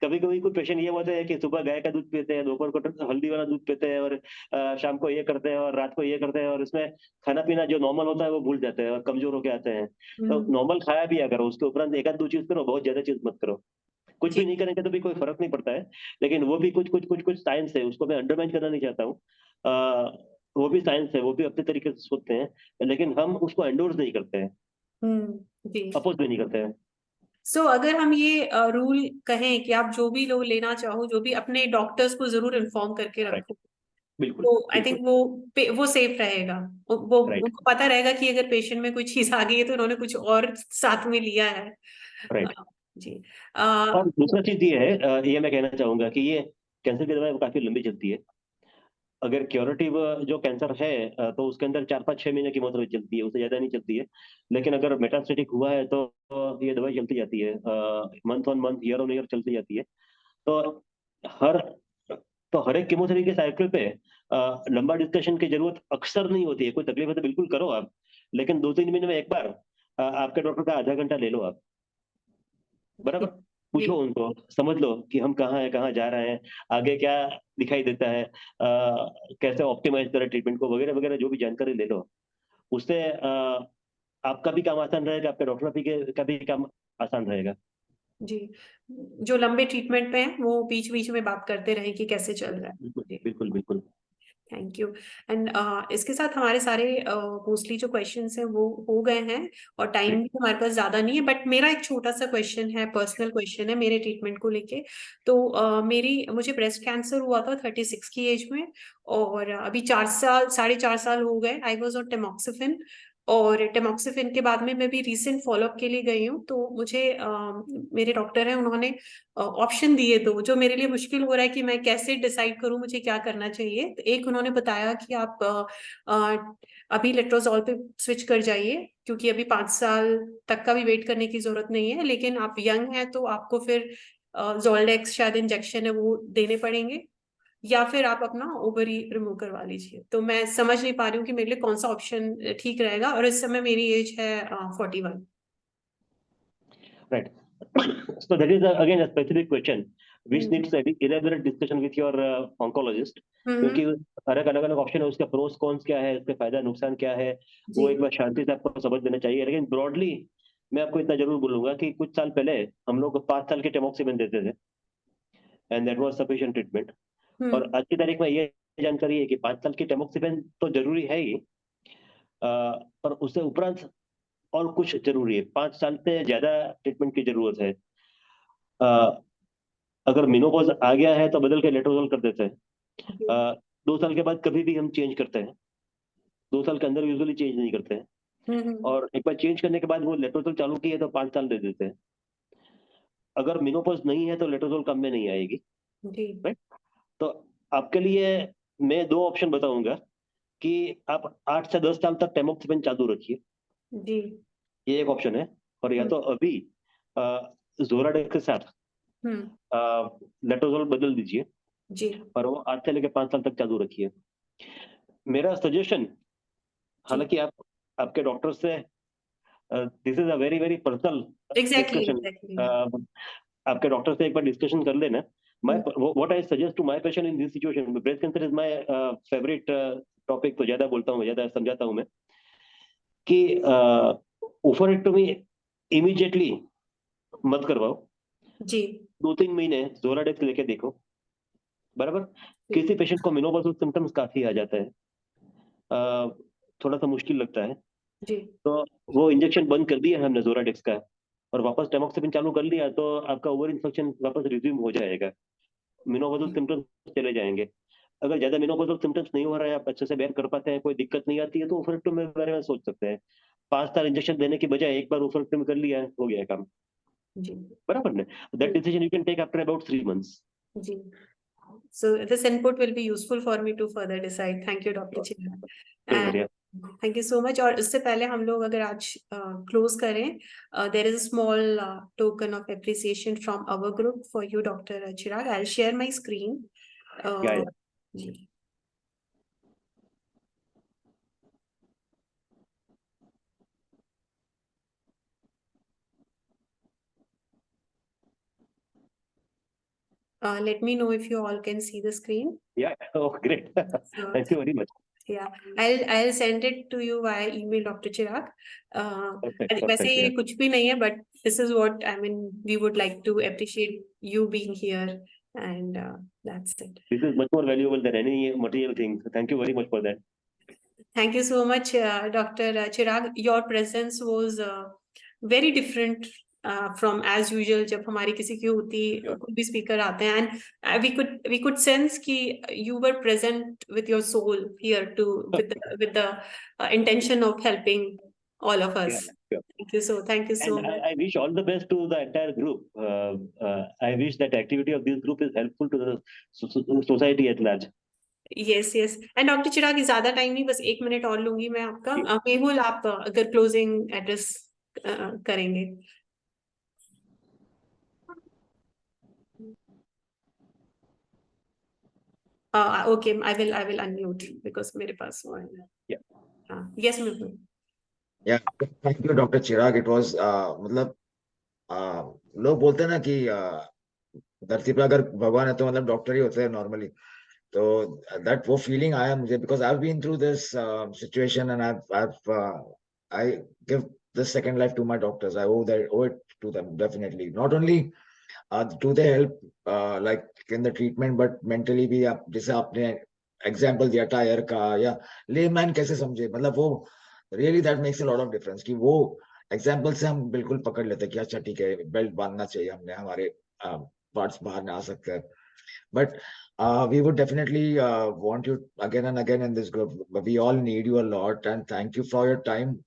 कभी कभी कुछ पेशेंट ये होते हैं कि सुबह गाय का दूध पीते हैं, दोपहर को हल्दी वाला दूध पीते हैं, और शाम को ये करते हैं और रात को ये करते हैं, और इसमें खाना पीना जो नॉर्मल होता है वो भूल जाते हैं और कमजोर होके आते हैं। तो नॉर्मल खाया पिया करो, उसके उपरांत एक आध 2 चीज करो, बहुत ज्यादा चीज मत करो। कुछ भी नहीं करेंगे तो भी कोई फर्क नहीं पड़ता है, लेकिन वो भी कुछ कुछ कुछ कुछ साइंस है, उसको मैं अंडरमाइन करना नहीं चाहता हूँ। वो भी साइंस है, वो भी अपने तरीके से सोचते हैं, लेकिन हम उसको एंडोर्स नहीं करते हैं, जी। अपोज भी नहीं करते हैं। अगर हम ये रूल कहें कि आप जो भी लोग लेना चाहो, जो भी अपने डॉक्टर्स को जरूर इन्फॉर्म करके राइट, रखो, बिल्कुल तो आई बिल्कुल। थिंक वो सेफ रहेगा। वो राइट उनको पता रहेगा कि अगर पेशेंट में कोई चीज आ गई है तो उन्होंने कुछ और साथ में लिया है। राइट। जी। और दूसरा चीज ये है, ये मैं कहना चाहूंगा कि ये कैंसर की दवाई काफी लंबी चलती है। अगर क्योरेटिव जो कैंसर है, तो उसके अंदर 4-5-6 महीने की कीमोथेरेपी चलती है, उससे ज्यादा नहीं चलती है। लेकिन अगर मेटास्टेटिक हुआ है तो ये दवाई चलती जाती है, month on month, year on year चलती जाती है। तो हर हर एक कीमोथेरेपी के साइकिल पे लंबा डिस्कशन की जरूरत अक्सर नहीं होती है। कोई तकलीफ है तो बिल्कुल करो आप, लेकिन 2-3 महीने में एक बार आपके डॉक्टर का आधा घंटा ले लो आप, बराबर। पूछो जी उनको, समझ लो कि हम कहाँ हैं, कहाँ जा रहे हैं, आगे क्या दिखाई देता है, कैसे ऑप्टिमाइज करें ट्रीटमेंट को, वगैरह वगैरह, जो भी जानकारी ले लो। उससे आपका भी काम आसान रहेगा, आपके डॉक्टर का भी काम आसान रहेगा। जी, जो लंबे ट्रीटमेंट पे हैं वो बीच बीच में बात करते रहें कि कैसे चल रहा है। बिल्कुल जी। बिल्कुल बिल्कुल। Thank you. एंड इसके साथ हमारे सारे मोस्टली जो क्वेश्चंस हैं वो हो गए हैं, और टाइम भी हमारे पास ज्यादा नहीं है, बट मेरा एक छोटा सा क्वेश्चन है, पर्सनल क्वेश्चन है मेरे ट्रीटमेंट को लेके। तो मुझे ब्रेस्ट कैंसर हुआ था 36 की एज में, और अभी 4.5 साल हो गए। आई वॉज ऑन टेमोक्सिफिन, और टेमोक्सिफिन के बाद में मैं भी रीसेंट फॉलोअप के लिए गई हूँ। तो मुझे मेरे डॉक्टर हैं, उन्होंने ऑप्शन दिए दो, जो मेरे लिए मुश्किल हो रहा है कि मैं कैसे डिसाइड करूं मुझे क्या करना चाहिए। तो एक उन्होंने बताया कि आप अभी लेट्रोजोल पे स्विच कर जाइए, क्योंकि अभी 5 साल तक का भी वेट करने की जरूरत नहीं है, लेकिन आप यंग हैं तो आपको फिर जोल्डेक्स शायद इंजेक्शन है वो देने पड़ेंगे, या फिर आप अपना ओवरी रिमूव करवा लीजिए। तो मैं समझ नहीं पा रही हूँ कि मेरे लिए कौन सा ऑप्शन ठीक रहेगा, और इस समय मेरी एज है 41। Right. So that is again a specific question which needs a elaborate discussion with your oncologist, क्योंकि हर एक अलग अलग ऑप्शन है, उसके प्रोस कॉन्स क्या है, उसके फायदा नुकसान क्या है, वो एक बार शांति से आपको समझ लेना चाहिए। लेकिन ब्रॉडली मैं आपको इतना जरूर बोलूंगा कि कुछ साल पहले हम लोग 5 साल के टेमोक्सिफेन देते थे, and that was sufficient treatment. और आज की तारीख में ये जानकारी है कि 5 साल की टेमोक्सिफेन तो जरूरी है ही, पर उससे उपरांत और कुछ जरूरी है। 5 साल से ज्यादा ट्रीटमेंट की जरूरत है। अगर मेनोपॉज आ गया है तो बदल के लेट्रोजोल कर देते हैं। 2 साल के बाद कभी भी हम चेंज करते हैं, 2 साल के अंदर यूजुअली चेंज नहीं करते हैं। और एक बार चेंज करने के बाद वो लेट्रोजोल चालू की है तो 5 साल दे देते हैं। अगर मेनोपॉज नहीं है तो लेट्रोजोल काम में नहीं आएगी। राइट। तो आपके लिए मैं 2 ऑप्शन बताऊंगा कि आप 8 से 10 साल तक टेमोक्सिफेन चालू रखिए, ये एक ऑप्शन है। और या तो अभी जोराडेक्स के साथ लेट्रोजोल बदल दीजिए, और वो 8 से लेकर 5 साल तक चालू रखिए। मेरा सजेशन, हालांकि आप आपके डॉक्टर से, this is a very very personal discussion, आपके डॉक्टर से एक बार डिस्कशन कर लेना। What I suggest to my patient in this situation, breast cancer is my favourite topic, तो ज्यादा बोलता हूँ, ज्यादा समझाता हूँ मैं, कि ओफरेक्टोमी इमीडिएटली मत करवाओ जी। 2-3 महीने जोराडेक्स लेके देखो, बराबर। किसी पेशेंट को मेनोपॉज़ल सिम्टम्स काफी आ जाता है, थोड़ा सा मुश्किल लगता है जी, तो वो इंजेक्शन बंद कर दिया हमने जोराडेक्स का, और वापस टेमोक्सिफेन चालू कर लिया, तो आपका ओवर इन्फेक्शन वापस रिज्यूम हो जाएगा, मेनोपॉज़ल सिम्टम्स चले जाएंगे। अगर ज्यादा मेनोपॉज़ल सिम्टम्स नहीं हो रहा है, आप अच्छे से बेयर कर पाते हैं, कोई दिक्कत नहीं आती है, तो ओफरेक्टोमी के बारे में सोच सकते हैं। 5 साल इंजेक्शन देने की बजाय एक बार ओफरेक्टोमी कर लिया, हो गया काम जी, बराबर ने। That decision you can take after about 3 months जी। So this input will be useful for me to further decide. Thank you, Dr. Chirag. And thank you so much. और इससे पहले हम लोग अगर आज close करें, there is a small token of appreciation from our group for you, Dr. Chirag. I'll share my screen. Ji. Let me know if you all can see the screen. Yeah. Oh, great. Thank you very much. Yeah, I'll send it to you via email, Dr. Chirag. वैसे ये कुछ भी नहीं है, but this is what I mean. We would like to appreciate you being here, and that's it. This is much more valuable than any material thing. So thank you very much for that. Thank you so much, Dr. Chirag. Your presence was very different from as usual. जब हमारी किसी की होती, कोई भी speaker आते हैं, and we could sense कि you were present with your soul here to with the intention of helping all of us. Yeah. Thank you so and much. I wish all the best to the entire group. I wish that activity of this group is helpful to the society at large. Yes. And Dr. Chirag, ज्यादा time नहीं, बस 1 minute और लूंगी मैं आपका। मेहुल, आप अगर closing address करेंगे। Okay, I will unmute because मेरे पास वो है। Yeah. Yes, Mehul. Yeah, thank you, Dr. Chirag. It was मतलब लोग बोलते हैं ना कि धरती पे अगर भगवान है तो मतलब डॉक्टर ही होते हैं नॉर्मली, तो दैट वो फीलिंग आया मुझे, because I've been through this situation and I give this second life to my doctors. I owe it to them definitely. Not only do they help like in the treatment, but mentally भी आप जैसे आपने example दिया tyre का, या layman कैसे समझे, मतलब वो really that makes a lot of difference कि वो एग्जाम्पल से हम बिल्कुल पकड़ लेते हैं कि अच्छा ठीक है बेल्ट बांधना चाहिए हमने, हमारे पार्ट्स बाहर ना आ सकते हैं. But we would definitely want you again and again in this group. We all need you a lot and thank you for your time.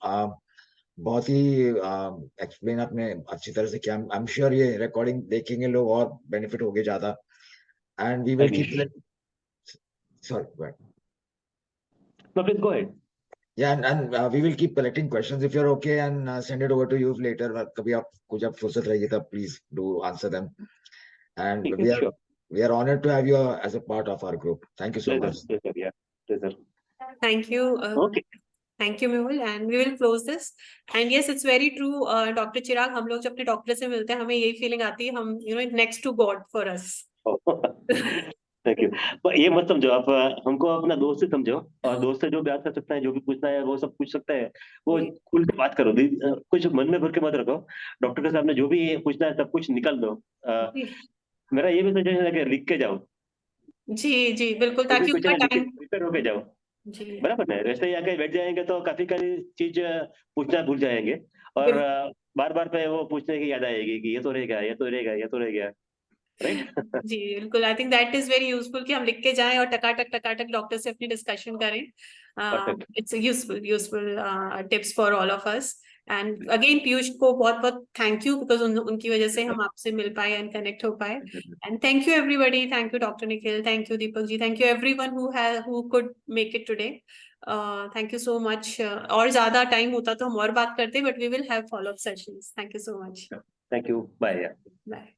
बहुत ही एक्सप्लेन आपने अच्छी तरह से किया. आई एम श्योर ये रिकॉर्डिंग देखेंगे लोग और बेनिफिट होगे ज्यादा. And we will keep sorry, go ahead. No, please go ahead. Yeah, and we will keep collecting questions if you're okay and send it over to you later. कभी आपको जब फुर्सत रहेगी तब please do answer them. And ठीक है, sure. we are honored to have you as a part of our group. Thank you so much. Pleasure, yeah, pleasure. Thank you. Okay. Thank you, Mehul, and we will close this. And yes, it's very true, Dr. Chirag, हम लोग जब अपने doctor से मिलते हैं हमें यही feeling आती है, हम next to God for us. Thank you. पर ये मत समझो आप, हमको अपना दोस्त ही समझो, और दोस्त से जो बात कर सकता है, जो भी पूछना है वो सब पूछ सकता है. वो खुल के बात करो, कुछ मन में भर के मत रखो. डॉक्टर के सामने जो भी पूछना है सब कुछ निकल दो. मेरा ये भी सजेशन है कि लिख के जाओ. जी जी बिल्कुल, ताकि उतना टाइम प्रिपेयर होके जाओ. जी बराबर है. वैसे ही आके बैठ जाएंगे तो काफी चीज पूछना भूल जाएंगे, और बार बार पे वो पूछने की याद आएगी कि ये तो रहेगा, ये तो रहेगा, ये तो रह गया. राइट. जी बिल्कुल, I think that is very useful कि हम लिख के जाएं और टकाटक डॉक्टर से अपनी डिस्कशन करें. It's useful tips for all of us. And again Piyush को बहुत बहुत थैंक यू, बिकॉज उनकी वजह से हम आपसे मिल पाए एंड कनेक्ट हो पाए. And thank you everybody. Thank you doctor Nikhil, thank you Deepak ji, thank you everyone who could make it today. Thank you so much. और ज्यादा टाइम होता तो हम और बात करते, but we will have follow up sessions. Thank you so much. Thank you. Bye. Bye.